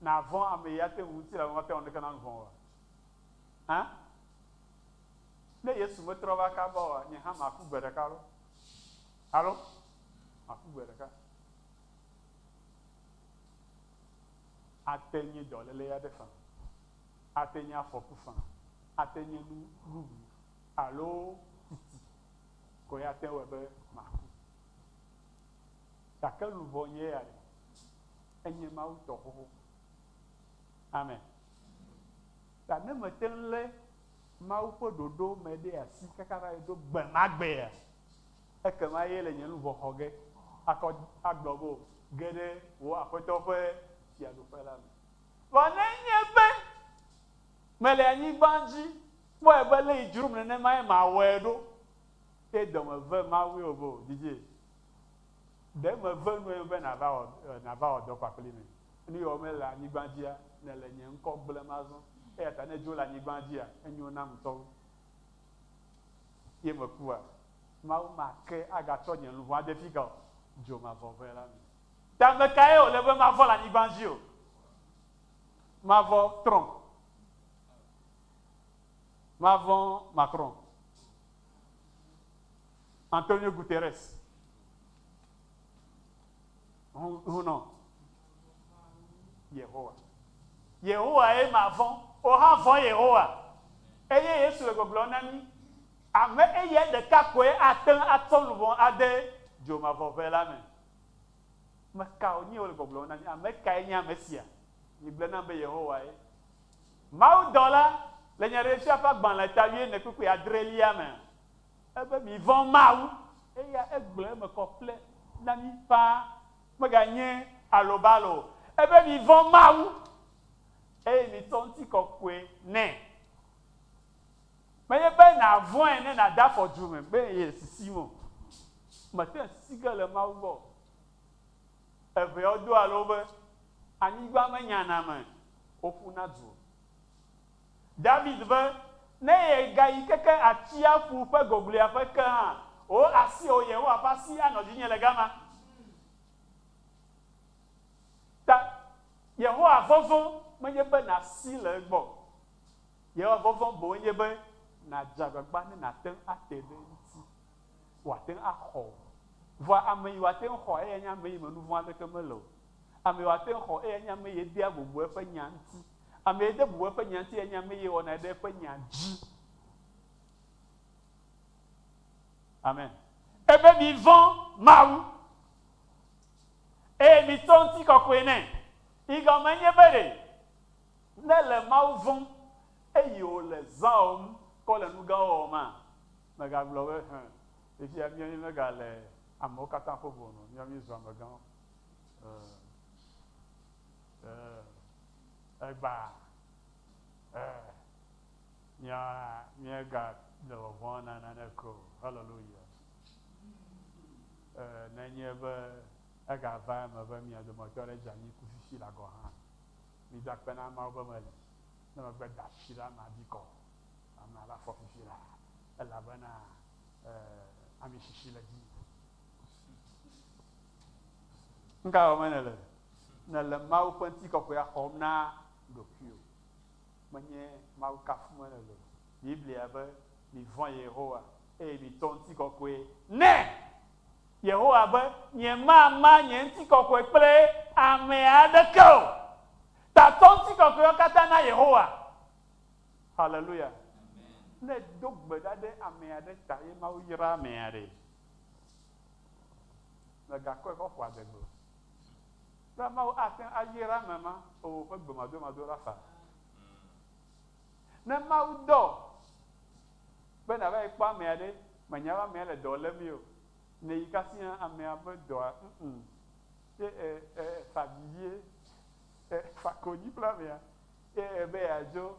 nàvɔ ame ya te ŋu ŋutilã ŋɔte wɔ neke na luvɔ oa ne Yesu metrɔ va kaba oa nye hã maku gbe ɖeka lo alo maku gbe ɖeka ate nye dɔléle ya ɖe fa ate nye afɔku fa ate nye nuɖuɖu alo titi ko ya te wɔ be maku gake luvɔ nye ya ɖe enye Mawu tɔ xoxo. Amen. Ta ne mete ŋu lé Mawu ƒe ɖoɖo me ɖe asi kaka va yi do gbe ma gbea ekema ye le nye luvɔ xɔ ge akɔ agblɔ be ge ɖe wò aƒetɔ ƒe fiaɖuƒe la me. Vɔ nenye be mele anyigba dzi kpɔe be le yi dzrom nenema ye mawɔe ɖo ye dɔme ve Mawu o be o didi ɖe me ve nu be nava wɔ dɔ kpakpli me nu yiwo mele anyigba dzia ne le nye ŋkɔ gblem azɔ eya ta ne dzo le anyigba dzia enyo nam ŋutɔwo ye mekua Mawu make agatsɔ nye luvɔ ade fi ka dzomavɔʋe la me. Ta me ka ye wòle be mavɔ le anyigba dzi o mavɔ Trump mavɔ Macron Antonio Guterres hunɔ Yehowa ye mavɔ o hã vɔ Yehowa eye Yesu le gbɔgblɔ na mi ame eye ɖeka koe ate ŋu atsɔ luvɔ ade dzomavɔʋe la me. Mekawo nye wole gbɔgblɔ na mi ame kae nye ame sia migblẽ na be Yehowa ye. Mawu dɔla le nye ɖe fia ƒe agbalẽ ta 9:7 me ebe mi vɔ̃ Mawu eya egblẽ eme kɔƒle na mi paa meganye alobalo ebe mi vɔ̃ Mawu eye mi tsɔ ŋutikɔkɔe nɛ menye be nàvɔ̃e ne nàda afɔ dzu me be ye sisi mo mete sisi ge le Mawu gbɔ eveawo do alo be anyigba menyana me woƒuna du. David be ne ye gayi keke atsiaƒu ƒe goglia ƒe ke hã o asi o Yehowa ƒe asi anɔ dzinye le gama. Ta Yehowa vɔvɔ menye be nasi le egbɔ Yehowa vɔvɔ boŋ nye be nadze agbagba ne nate ŋu ate ɖe ŋuti wòate ŋu axɔ vɔa ame yi wòate ŋu xɔ eya nye ame yi me nu vɔ̃ aɖeke mele o ame wate xɔ eye nya me ye de bubu eƒe nya ŋuti ame ye de bubu eƒe nya ŋuti enya me ye wɔna ɖe eƒe nya dzi. Amen. Ebe mi vɔ̃ Mawu eye mi tɔ ŋuti kɔkɔe nɛ. Igɔme nye be ɖe ne le Mawu vɔ̃m eye wòle zã wɔm kɔ le nu gãwo wɔm ma, megagblɔ be efia míawo megale amewo katã ƒe ʋu no, míawo míezu amegãwo. Egba míega le wɔvɔ̃ na nane ko. Hallelujah. Nenye be egava eme be mia dometɔ ɖe dze anyi ku fifi la gɔ hã, mida kpe na Mawu be meli ne megbe da asi ɖe amea dzi kɔ ame la fɔ fifi la elabena ami sisi le dzi. Nga wɔme nele Mawu ƒe ŋutikɔkɔea xɔm na ɖokuiwò, menye Mawu kafum nele. Biblia be mi vɔ̃ Yehowa eye mi tɔ ŋutikɔkɔe nɛ. Yehowa be nye mama nye ŋutikɔkɔe kple ame aɖeke o. Tatɔ ŋutikɔkɔewo katã na Yehowa. Hallelujah. Ne do gbe ɖa ɖe ame aɖe ta ye Mawu yra amea ɖe. Megakɔe kɔ ƒo adegbe. Ne Mawu ate ayra ame ma, o ƒe gbemado la fa. Ne Mawu dɔ be nava yi kpɔ amea ɖe, menya be amea le dɔ lé mi o. Ne yi kasi amea be dɔa, fa vivie, fa konyi kple amea, be yeadzo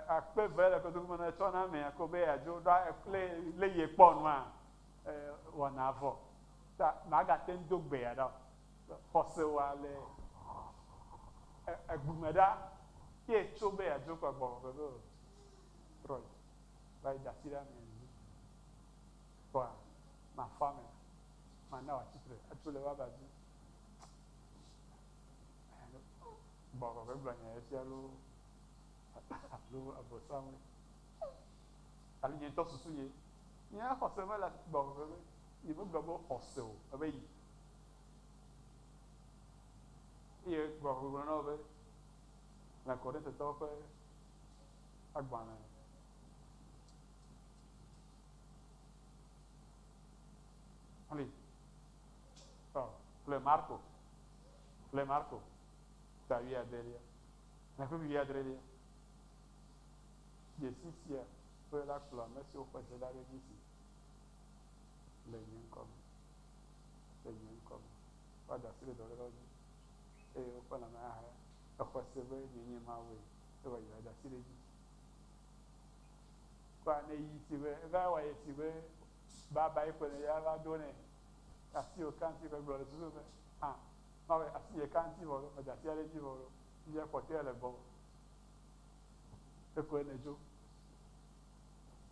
akpe ve le kotoku me tsɔ na amea ko be yeadzo le ye kpɔ nua wɔna vɔ. Ta magate ŋu do gbea ɖa o. Xɔsewoa le egbume ɖa ye tso be yeadzo kɔ gbɔ be trɔ yi va yi da asi ɖe amea dzi. Kɔa mafa me mana w'atsitre etso le w'aba dzi. Gbɔgbɔ be gblɔ nya esia lo abɔsamu ali nye ŋutɔ susu ye nya xɔse me le gbɔgbɔ be nye me gblɔ be xɔse o ebe yi eye gbɔgbɔ gblɔ na wo be le Korintetɔwo ƒe agbalẽ ali le Marko ta 8 na ƒe 8 Yesu sia ƒe la kplɔ ame siwo ƒe deda ɖe dzi si le nye ŋkɔme woada asi ɖe dɔléle dzi eye woƒe lãme ahe exɔ se be nye Mawue eva yi ada asi ɖe dzi. Kɔa ne yi si be eva wɔ ye si be baba yi ƒe ne ya va do ne asi wo kanti ƒe gblɔ le susu be Mawe asi ye kanti vɔ lo, meda asi ɖe dzi vɔ lo, nye kpɔtɔe le gbɔ. Ekoe ne dzo.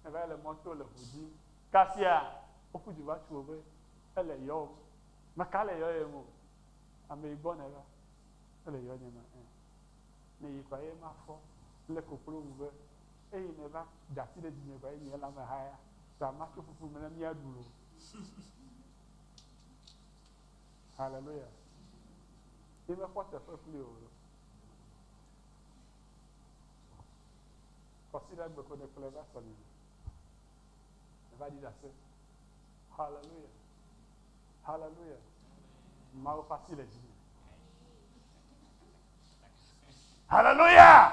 Eva le mɔto le ʋu dzi. Kasia woƒu du va tso be ele yɔ meka le yɔ ye mo. Ame yi gbɔ ne va ele yɔ nye me. Ne yi kɔa ye ma fɔ le koklo wu be eye ne va da asi ɖe dzi nye kɔa ye nye lãme haya. Ta ma tso fufu me ne mía ɖu lo. Hallelujah. Ye me xɔ teƒe kpli o lo. Kɔsi ɖe gbe ko ɖe kple va sɔnyi. Va di dase. Hallelujah. Hallelujah. Mawu ƒe asi le dzi. Hallelujah.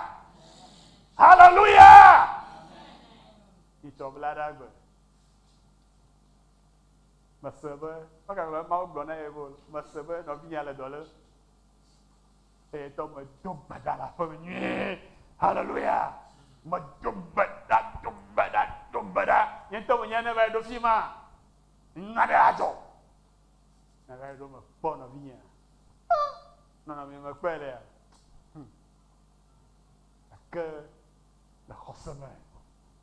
Hallelujah. Itsɔ bla ɖe agbe. Mese be ɔgagblɔ Mawu gblɔ na ye bo mese be nɔvinya le dɔ le. Eye tɔ me do gbe ɖa le aƒe me nyuie. Hallelujah. Me do gbe ɖa. Nye ŋutɔ menye ne va yi ɖo fi ma. Nya ɖe adzɔ. Ne va yi ɖo me kpɔ nɔvinya. Nɔnɔme me kpɔe lea. Ke le xɔse me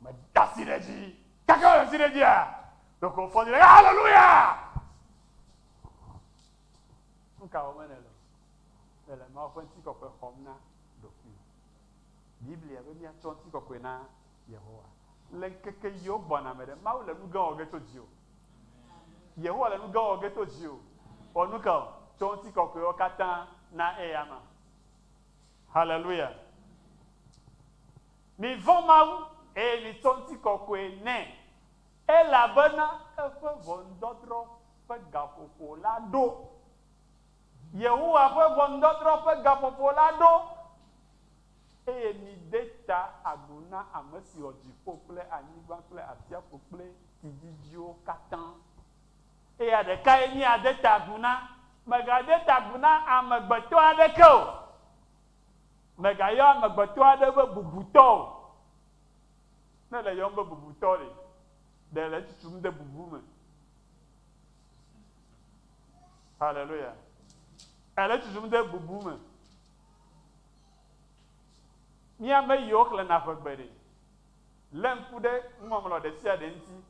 me da asi ɖe dzi. Kaka le asi ɖe dzia. Donc au fond, Alléluia! Nka wɔme ne le Mawu ƒe ŋutikɔkɔe xɔm na ɖokui. Biblia be míatsɔ ŋutikɔkɔe na Yehowa. Le ŋkeke yiwo gbɔna me ɖe, Mawu le nu gã wɔ ge to dziwò. Yehowa le nu gã wɔ ge to dziwò. Wɔ nu ka o? tso ŋutikɔkɔewo katã na eyama. Hallelujah. Mi vɔ̃ Mawu eye mi tso ŋutikɔkɔe nɛ elabena eƒe ʋɔnudɔdrɔ̃ ƒe gaƒoƒo la ɖo. Yehowa ƒe ʋɔnudɔdrɔ̃ ƒe gaƒoƒo la ɖo eye mi de ta agu na ame si wɔ dziƒo kple anyigba kple atsiaƒu kple tsidzidziwo katã. Eya ɖeka ye miade ta agu na. Megade ta agu na amegbetɔ aɖeke o. Megayɔ amegbetɔ aɖe be bubutɔ o. Ne le yɔm be bubutɔ le, ɖe le tutum de bubu me. Hallelujah. Elle tutum de bubu me. Míame yiwo xlẽna ƒe gbe ɖe. Le ŋku ɖe ŋɔŋlɔ ɖe sia ɖe ŋuti.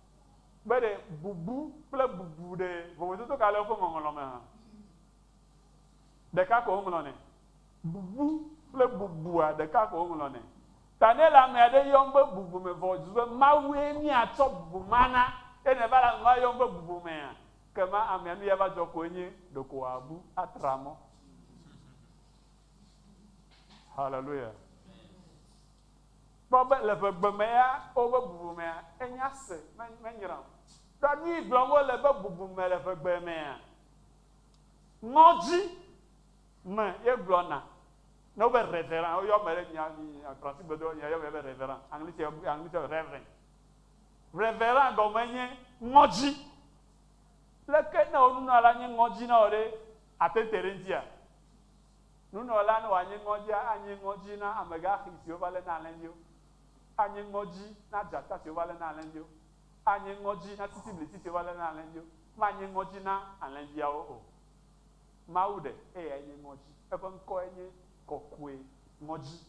Be ɖe bubu kple bubu ɖe vovototo ka le woƒe ŋɔŋlɔ me hã. Ɖeka ko woŋlɔnɛ. Bubu kple bubua ɖeka ko woŋlɔnɛ. Ta ne le ame aɖe yɔm be bubu me vɔ du be Mawue miatsɔ bubu ma na eye ne va le ŋua yɔm be bubu mea, kema amea nu ya va dzɔ koe nye ɖeko wòabu atra mɔ. Hallelujah. Kpɔ be le ƒegbe me ya wobe bubu mea enya se menyram. Ɖɔ nu yi gblɔm wole be bubu me le ƒegbe mea. Ŋɔdzi me ye gblɔna. Ne wobe révérend, woyɔ me ɖe principe do yɔ me be révérend. Anglitɛ reverend. Révérend gɔme nye ŋɔdzi. Leke ne wo nunɔla nye ŋɔdzi na wo ɖe atete ɖe ŋutia. Nunɔla ne wòanye ŋɔdzia, anye ŋɔdzi na amegaxi siwo va lé na alẽviwo. Anye ŋɔdzi na dzata siwo va lé na alẽviwo. Anye ŋɔdzi na titibliti siwo va lé na alẽviwo. Manye ŋɔdzi na alẽviawo o. Mawu ɖe eya nye ŋɔdzi. Eƒe ŋkɔe nye kɔkɔe ŋɔdzi.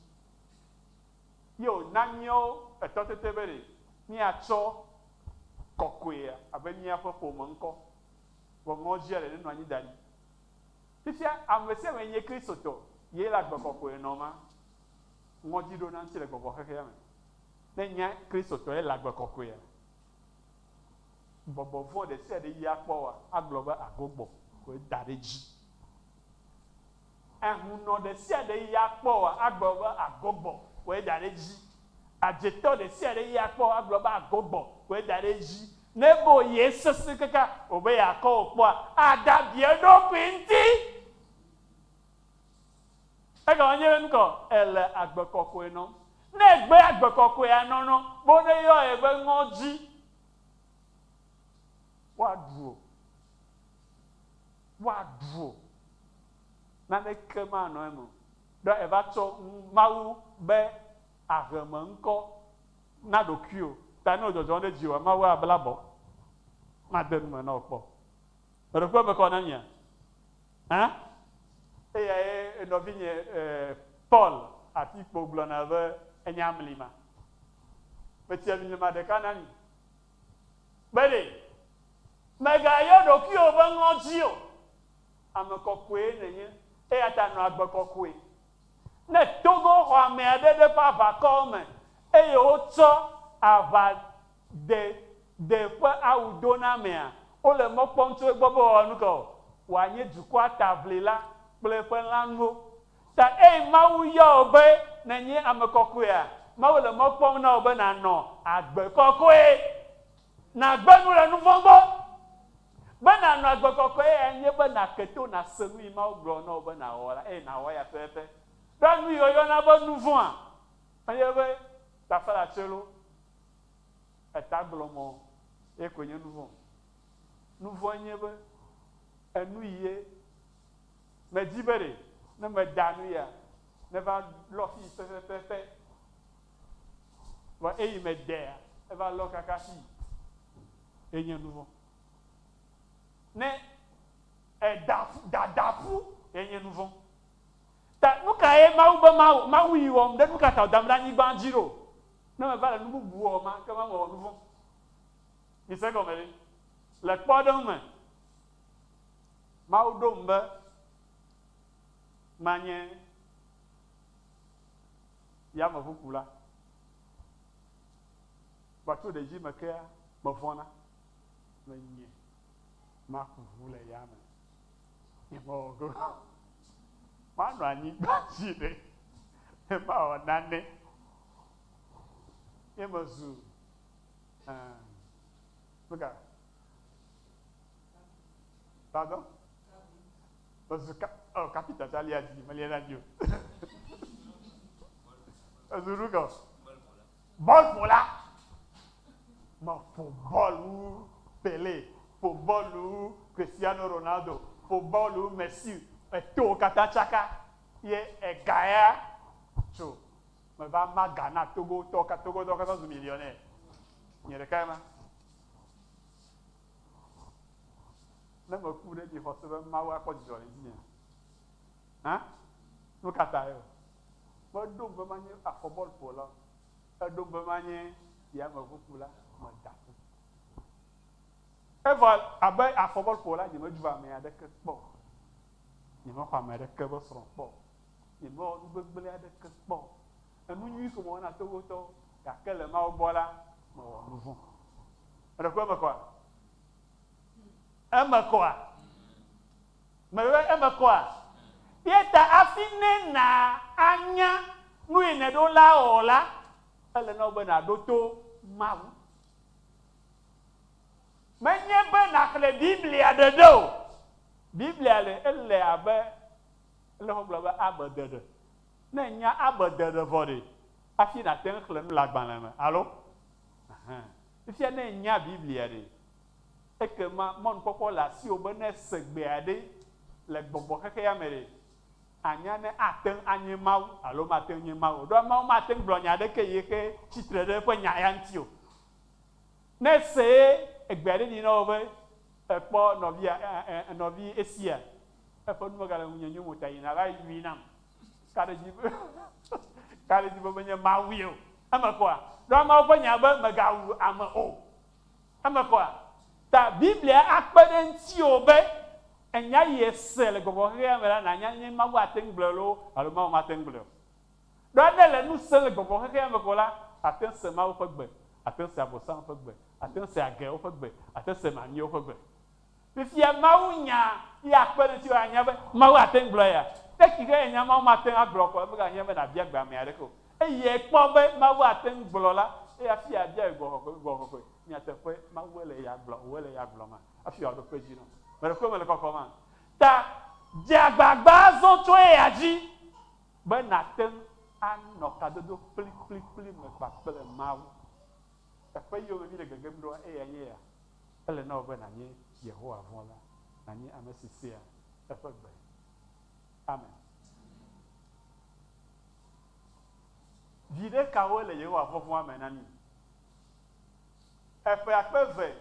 Yo na míawo etɔtete be ɖe míatsɔ kɔkɔea abe míaƒe ƒome ŋkɔ. Vɔ ŋɔdzia ɖe nenɔ anyi da ɖi. Fifia ame sia ame nye kristotɔ ye le agbe kɔkɔe nɔ ma. Ŋɔdzi ɖo na ŋuti le gbɔgbɔ xexea me. Ne nye kristotɔ ye le agbe kɔkɔea. Bɔbɔ vɔ ɖe sia ɖe ya kpɔ wa agblɔ be agogbɔ koe da ɖe dzi. Ehunɔ ɖe sia ɖe ya kpɔ wa agblɔ be agogbɔ koe da ɖe dzi. Adzetɔ ɖe sia ɖe ya kpɔ wa agblɔ be agogbɔ koe da ɖe dzi. Ne bo ye sese kaka o be yakɔ o kpɔa ada bie ɖokui ŋuti. Egɔme nye be nukɔ ele agbe kɔkɔe nɔ. Ne gbe agbe kɔkɔea nɔnɔ bo ne yɔ ye be ŋɔdzi. Woaɖu o. Woaɖu o. Naneke manɔ eme o. Ɖɔ eva tsɔ Mawu be aheme ŋkɔ na ɖokui o. Ta ne wo dzɔdzɔm ɖe dziwòa Mawu abla bɔ. Made nume na wo kpɔ. Meɖokpe be kɔ na mia. Hã? Eya ye nɔvi nye Paul Atikpo gblɔna be enye amlima. Metsi amlima ɖeka na mi. Be ɖe megayɔ ɖokuiwò be ŋɔdzi o. Ame kɔkɔe nenye. Eya ta nɔ agbe kɔkɔe. Ne Togo xɔ ame aɖe ɖe ƒe aʋakɔwo me eye wotsɔ aʋa de ƒe awu do na amea, wole mɔ kpɔm tso egbɔ be wòwɔ nu kɔ wòanye dukɔa taʋlila kple eƒe lãnuwo. Ta eye Mawu yɔ wo be nenye ame kɔkɔea, Mawu le mɔ kpɔm na wo be nanɔ agbe kɔkɔe. Nàgbe nu le nu vɔ̃ gbɔ. Be nanɔ agbe kɔkɔe ya nye be nake to nase nu yi Mawu gblɔ na wo be nawɔ la eye nawɔ ya pɛpɛ. Ɖo nu yi woyɔna be nu vɔ̃a, enye be tafala tselo, etagblɔmɔ ye koe nye nu vɔ̃. Nu vɔ̃ nye be enu yi medzi be ɖe ne meda nu ya ne va lɔ fi pɛpɛpɛpɛ. Vɔ eyi medea eva lɔ kaka fi enye nu vɔ̃. Ne dadaƒu enye nu vɔ̃. Ta nu ka ye Mawu be Mawu yi wɔm ɖe nu ka ta dam ɖe anyigba dzi ɖo. Ne me va le nu bubu wɔ ma ke ma wɔ nu vɔ̃. Mi se gɔme ɖe. Le kpɔɖeŋu me, Mawu ɖom be manye yameʋukula. Gbɔtso ɖe dzi me kea me vɔ̃na. Menye maku ʋu le yame. Imogo. Mano anyigba jire. Ema onane. Yemozu. Look. Pardon? Capita Charlie a dit, Malien a dit. Azuruga. Ball pour là. Ma football ou Pelé, football ou Cristiano Ronaldo, football ou Messi, et tout Katachaka, y est Gaïa. So, me va ma Ghana, Togo, 14 millionnaires. Il y a des cas, même au coup de divorce, ma wa pas de jolie. Hein? Nous Katayo. Moi, donc, je vais à football pour là. Donc, je vais à beaucoup là. Et voilà, à football pour là, je me dis, mais avec sport. Je me crois, mais avec sport. Je me dis, avec sport. Et nous, nous, comme on a tout autant, car quel est ma au là, nous vont. Alors, quoi? Aime quoi? Mais aime quoi? Il est affiné na anya, nous il n'est pas là ou là, elle est non bonne à d'auto mau. Mais il n'y a pas la Bible à dedans. Bible elle est abe, elle est abadede. N'est pas abadede volé. Affiné à tenir le lac banane. Allô? Il y a une Bible et que mon papa la si au bonnet se béade le bobo keke ya mere anya ne aten anye mau alo maten nye mau do mau maten blonya de ke yeke chitre de po nya yantio ne se egbere ni no be e po novi esia e po no gala munye nyu mutai na ga yuinam kare ji bo menye mau yo ama kwa do mau po nya be magawu ama o ama kwa ta Bible akpedenti obe enya yese le gogo he amela na nya nyi mawu atengblo alo mawu atengblo do de le nu se le gogo he amekola atense mawu fagbe atense abosan fagbe atense age fagbe atense manyo fagbe fifia mawu nya ya akpedenti o anya be mawu atengblo ya teki ge enya mawu aten agblo ko be ga nya be na bia gba me ade ko eye kpo be mawu atengblo la e afi abia gogo ni atefe ma wele ya glo ma afi odo peji no mere ko mele kokko ma ta jagbagba zo to e aji be na ten an kadodo pli me pa pele mawu e pe yo mi le gegem do e ya ye ya ele na obe na nye Yehowa vola na nye amesisia e pe gbe amen vide ka wele Yehowa vovo amen ani efe akpeve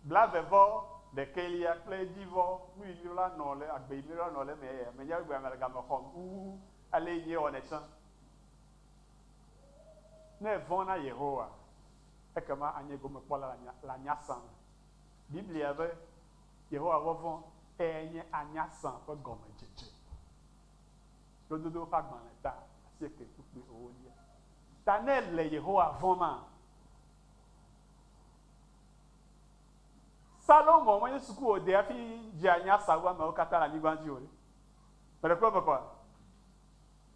blavevo de kelia pledivo muila nole agbemira nole me ya gbe amela gamo khom ale ye onesan ne vona Yehowa ekama anye go me pola la nyasan Biblia be Yehowa vovon enye anyasan ko gomo jeje dododo fagban ta asieke tupe owolia tanele Yehowa voma Salomon, moi, je suis au défi, j'ai un savoir, mais au Qatar, la Libanzi. Mais quoi?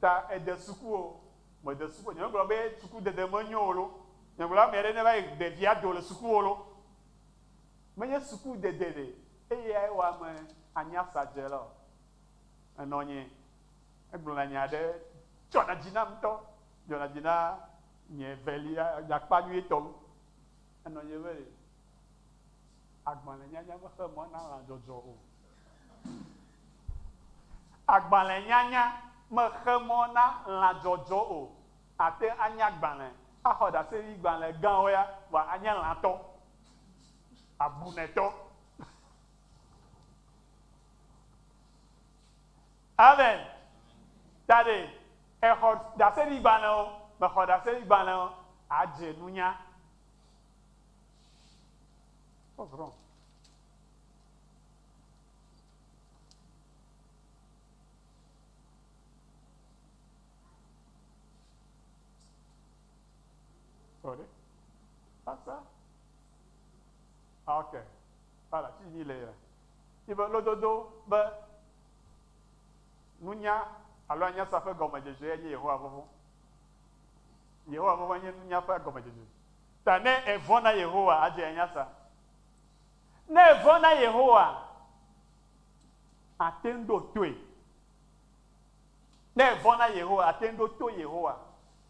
T'as des secours, moi, des secours, il y a un secours de démoniaux, il y a un des viados, le secours. Mais il y a un secours de dédé. Et il y a un sagela, un onye, un blonaniade, Jonadina, Jonadina, il y a Velia, il n'y a pas de ton, un onye. Agbale nyanya me xe mo na la jojo o. Agbale nyanya me xe mo na la jojo o. Ate anya gbale. A xɔ da se gbale gan o ya, wa anya la to. Abuneto. Amen. Tade e xɔ da se gbale o, me xɔ da se gbale o, adze nunya. What's wrong? Sorry? What's that? Okay. Voilà, tu dis les. Il veut le dodo, ben, nunya alo anya sa ƒe gɔmedzedze nye Yehowa vɔvɔ̃. Yehowa vɔvɔ̃ nye nunya ƒe gɔmedzedze. Ta ne evɔ na Yehowa adze anya sa. Ne evɔ na Yehowa ate ŋu ɖo toe. Ne evɔ na Yehowa ate ŋu ɖo to Yehowa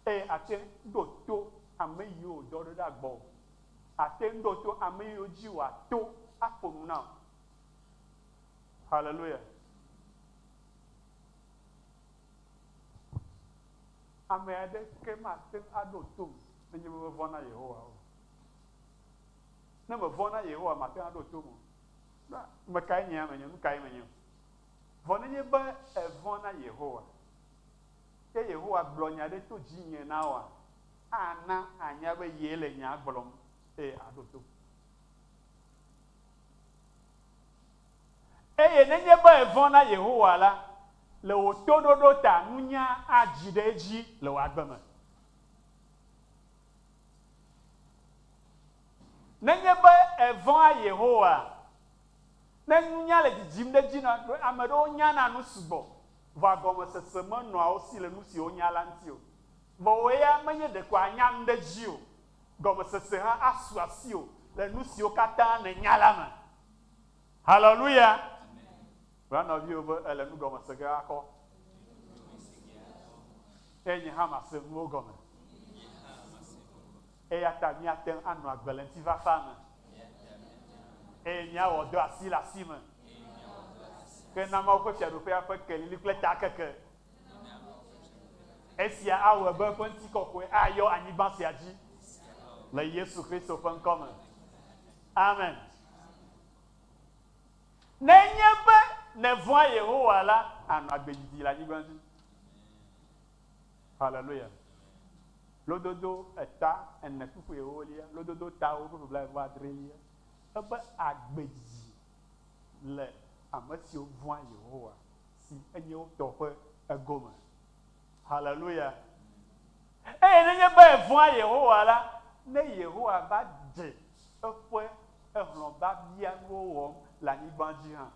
eye ate ŋu ɖo to ame yiwo dɔ ɖo ɖe agbɔ. Ate ŋu ɖo to ame yiwo dzi wòato aƒo nu na o. Hallelujah. Ame aɖe ke mate ŋu aɖo tom nenye be mevɔ na Yehowa o. Ne mevɔ na Yehowa mate ŋu aɖo tom o. Me kae nye ame nye nu kae menye o. Vɔ nenye be evɔ na Yehowa ke Yehowa gblɔ nya ɖe to dzinye na woa, ana anya be ye le nya gblɔm eye aɖo tom. Eye nenye be evɔ na Yehowa la, le wò toɖoɖo ta nunya adzi ɖe edzi le wò agbe me. Nenye be evɔ Yehowa, ne nunya le dzidzim ɖe dzi na ame ɖewo nya na nu sugbɔ, vɔ gɔmesese menɔa wo si le nu siwo nya la ŋuti o. Vɔ wo ya menye ɖeko anya nu ɖe dzi o. Gɔmesese hã asu asi o le nu siwo katã ne nya la me. Hallelujah. Bra nɔviwo be ele nu gɔmese ge akɔ. Eye nye hã mase nuwo gɔme. Eya ta míate ŋu anɔ agbe le ŋutifafa me. Eye míawɔ dɔ asi le asi me. Ke na Mawu ƒe fiaɖoƒea ƒe kelili kple takeke. Esia awɔ be eƒe ŋutikɔkɔe ayɔ anyigba sia dzi le Yesu Kristo ƒe ŋkɔ me. Amen. Nenye be ne vɔ̃a Yehowa la, anɔ agbedidi le anyigba dzi. Hallelujah. Lododo eta ene ƒuƒu Yewolia, lododo tawo ƒuƒu blaadrelia. Ebe agbedidi le ame siwo vɔ̃a Yehowa si enye wotɔ ƒe egome. Hallelujah. Eye nenye be evɔ̃a Yehowa la, ne Yehowa va dze eƒe ehlɔ̃babia nuwo wɔm le anyigba dzi hã,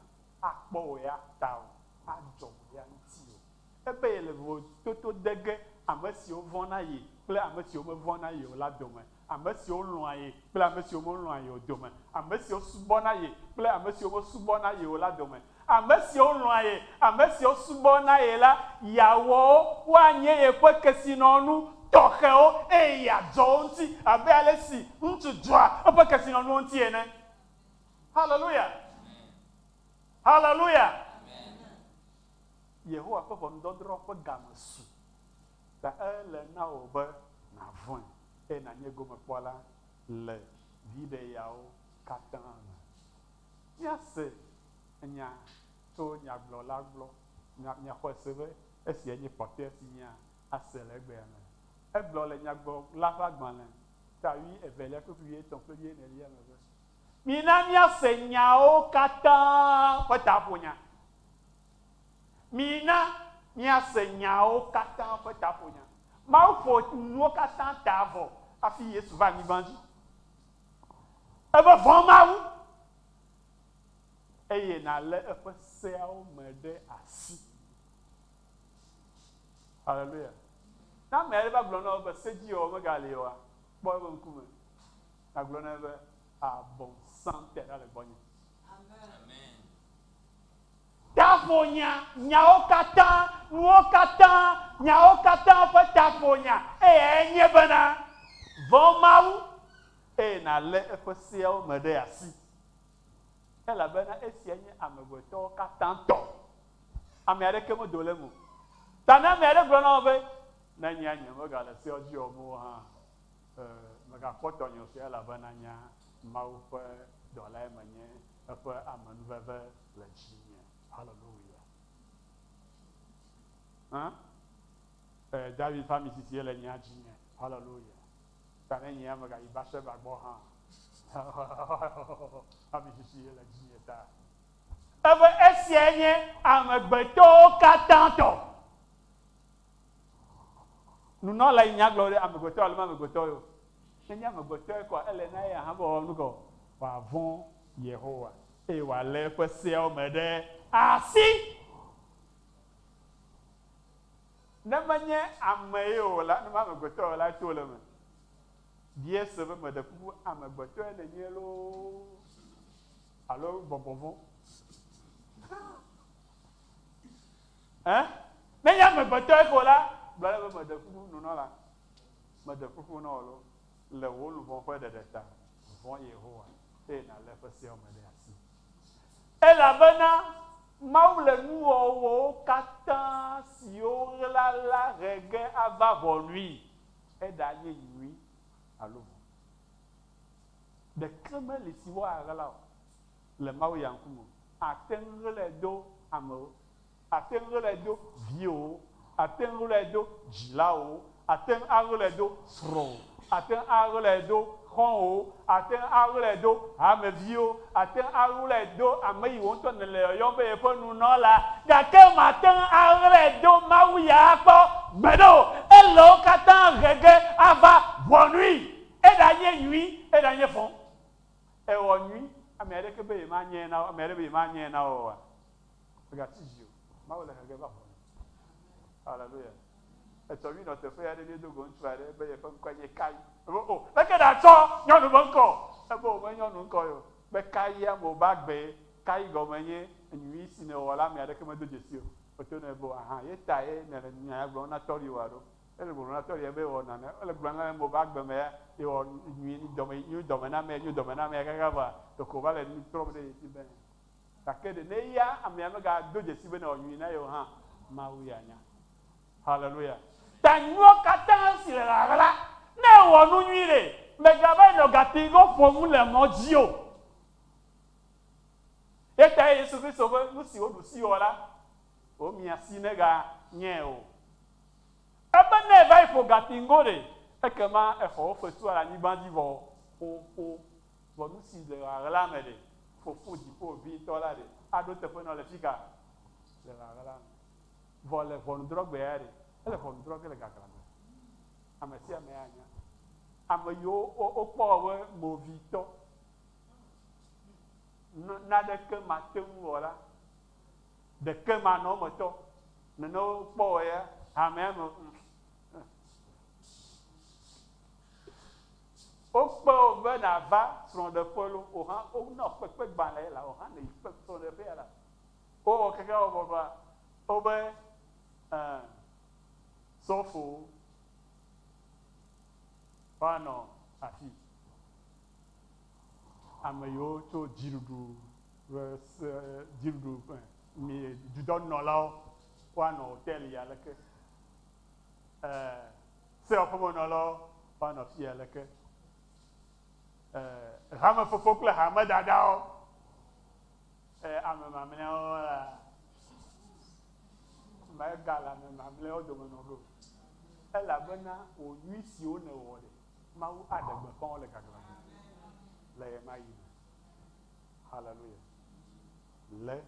akpɔ wò ya ta o, adzɔ wò ya ŋuti o. Ebe ye le vovototo de ge ame siwo vɔ̃na ye kple ame siwo mevɔ̃na ye o la dome. Ame siwo lɔ̃a ye kple ame siwo melɔ̃a ye o dome. Ame siwo subɔna ye kple ame siwo mesubɔna ye o la dome. Ame siwo lɔ̃a ye, ame siwo subɔna ye la, Yawɔwo woanye ye ƒe kesinɔnu tɔxɛwo eye yadzɔ wo ŋuti abe ale si ŋutsu dzɔa eƒe kesinɔnuwo ŋuti ene. Hallelujah. Hallelujah. Yehowa ƒe ʋɔnudɔdrɔ̃ ƒe game su. Ta ele na wò be nàvɔ̃e eye nànye gomekpɔla le viɖe yawo katã me. Míase nya tso nyagblɔla gbɔ, miaxɔe se be esia nye kpɔtɔe si nya ase le egbea me. Egblɔ le nyagblɔla ƒe agbalẽ ta 12 kple 13 kple 14 me be mina míase nyawo katã ƒe taƒonya. Mina míase nyawo katã ƒe taƒonya. Mawu ƒo nuwo katã ta vɔ hafi Yesu va anyigba dzi. Ebe vɔ̃ Mawu eye nàlé eƒe seawo me ɖe asi. Hallelujah. Na ame aɖe va gblɔ na wo be sediwɔwɔ megali oa, kpɔ ebe ŋkume. Nagblɔ na be abɔsãŋ te ɖa le gbɔnye. Taƒonya, nyawo katã, nuwo katã, nyawo katã ƒe taƒonya eye enye bena vɔ̃ Mawu eye nàlé eƒe seawo me ɖe asi. Elabena esia nye amegbetɔwo katã tɔ. Ame aɖeke medo le eme o. Ta ne ame aɖe gblɔ na wo be ne nye megale seawo dzi wɔm o hã, megakpɔ tɔnye o sia elabena nya Mawu ƒe dɔlae menye, eƒe amenuveve le dzinye. Hallelujah. David ƒe amisisi le nya dzinye. Hallelujah. Ta ne nye megayi Bathsheba gbɔ hã, amisisi le dzinye ta. Ebe esia nye amegbetɔwo katã tɔ. Nunɔla yi nya gblɔ ɖe amegbetɔ alo amegbetɔ yo. Nenye amegbetɔ kɔ ele na ye hã be wɔ nu kɔ wòavɔ̃ Yehowa eye wòalé eƒe seawo me ɖe asi. ne menye ame yewo la ne amegbetɔ la to le me die se be meɖeƒuƒu amegbetɔe le nye loo alo bɔbɔvɔ ne nye amegbetɔe ko la gblɔ le be meɖeƒuƒu nunɔla meɖeƒuƒu na wo lo le wo luvɔ ƒe ɖeɖe ta vɔ Yehowa eye nàlé eƒe sewo me ɖe asi elabena Mawu le nuwɔwɔwo katã siwo ɣla la ɣe ge ava ʋɔnui eɖa nye nyui alo vɔ ɖeke meli si woaɣla o le Mawu ya ŋkume ate ŋu ɣlae do amewo ate ŋu ɣlae do viwo ate ŋu ɣlae do dzilawo ate ŋu aɣlae do srɔ̃wo ate ŋu aɣlae do xɔwo ate ŋu aɣlae do hameviwo ate ŋu aɣlae do ame yiwo ŋutɔ ne le yɔyɔm be yeƒe nunɔla gake mate ŋu aɣlae do Mawu ya kpɔ gbeɖe o ele wo katã ɣe ge ava ʋɔnui eɖa nye nyui eɖa nye vɔ ewɔ nyui ame aɖeke be yema nye na wo ame aɖe be yema nye na wo oa egati zi o Mawu le ɣe ge va ʋɔnui haleluya etɔvi nɔ teƒe aɖe ne dogo ŋutsu aɖe be yeƒe ŋkɔe nye Kai o leke ɖatsɔ nyɔnu be ŋkɔ ebe wòme nyɔnu ŋkɔ yo be Kai ame ba gbe Kai gɔme nye nyui si ne wɔ la ame aɖeke medo dzesi o oto ne bo ye ta ye ne le nya gblɔm na tɔɖi wa ɖo ele gblɔm na tɔɖi be wɔ nane ele gblɔm na mo ba gbe me ya ye wɔ nyui dɔme na me nyui dɔme na me kaka va toko va le nu trɔm ɖe esi be gake de ne ya amea mega do dzesi be ne wɔ nyui na yewo hã Mawu ya nya haleluya ta nyuiwo katã si le ɣla ne wɔ nu nyui ɖe megava nɔ gatigo ƒom le mɔ dzi o eta Yesu Kristo be nu si woɖu si wɔ la wo mia si ne ga nye o ebe ne va yi ƒo gatingo ɖe ekema exɔwo fetu le anyigba dzi vɔ ƒoƒo vɔ nu si le ɣla me ɖe ƒoƒo dziƒo vitɔ la ɖe aɖo teƒe nɔ le fika le ɣla me vɔ le ʋɔnudrɔgbe ya ɖe ele ʋɔnudrɔge le gagla me ame sia ame anya ame yiwo wokpɔ be movitɔ naɖeke mate ŋu wɔ la ɖeke manɔmetɔ nene wokpɔ wɔ ya amea me wokpe wo be nava srɔ̃ɖeƒe lo wohã wonɔ kpekpe gbalẽ la wohã ne yi srɔ̃ɖeƒe ya la wowɔ keke wɔbɔbɔ wobe sɔfowo woanɔ afi ame yiwo tso dziɖuɖu dudɔnɔlawo woanɔ hotel ya leke sewɔƒemenɔlawo woanɔ fi ya leke hamefofo kple hamedadawo ame mamlɛawo la mega le ame mamlɛawo dome nɔ ɖo elabena wò nyui siwo ne wɔ ɖe Mawu aɖe gbeƒã le gagla me le ye ma yi me haleluya le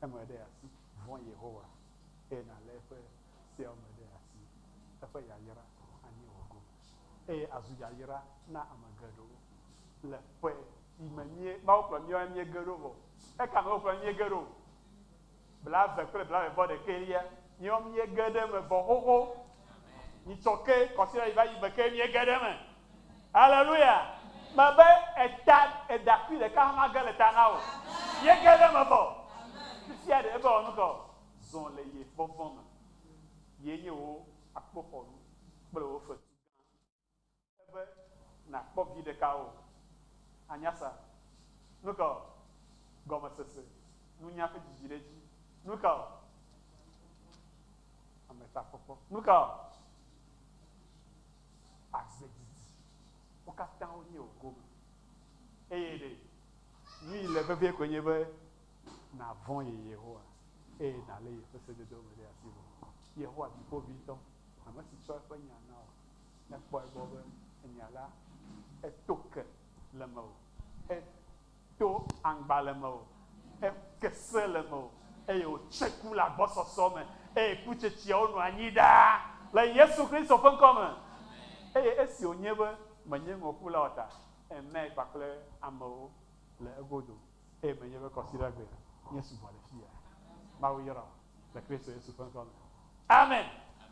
eme ɖe asi vɔ Yehowa eye nàlé eƒe seawo me ɖe asi eƒe yayra anyi wògo eye azu yayra na ame geɖewo le ƒe yi me mie Mawu kplɔ míawo míege ɖo vɔ eka me wokplɔ míege ɖo blave kple blavevɔ ɖekɛlia míawo míege ɖe me vɔ xoxo nyitsɔ ke kɔsiɖa yi va yi me ke míege ɖe me haleluya mebe edakui ɖeka hã mage le ta na o míege ɖe me vɔ fifia ɖe ebe wɔ nu kɔ zɔ le ye vɔvɔ me ye nye wo akpoxɔnu kple wo fetu ebe nakpɔ vi ɖekawo anyasa nukɔ gɔmesese nunya ƒe dzidzi ɖe dzi nukɔ ametakpɔkpɔ nukɔ azedidi wo katã wonye wo gome eye ɖe nui le vevie koe nye be navɔ ye Yehowa eye nàlé yeƒe sededewo me ɖe asi vɔ Yehowa dziƒoʋĩtɔ ame si tsɔ eƒe nya na wo nekpɔ egbɔ be enya la eto ke le me o eto aŋgba le me o ekese le me o eye wòtse ku le agbɔsɔsɔ me eye kutsetsiawo nɔ anyi ɖaa le Yesu Kristo ƒe ŋkɔ me eye esi wònye be menye ŋɔkula o ta eme kpakple amewo le egodo eye menye be kɔsiɖa gbe nye sugbɔ le fi ya Mawu yra le Kristo Yesu ƒe ŋkɔ me amen.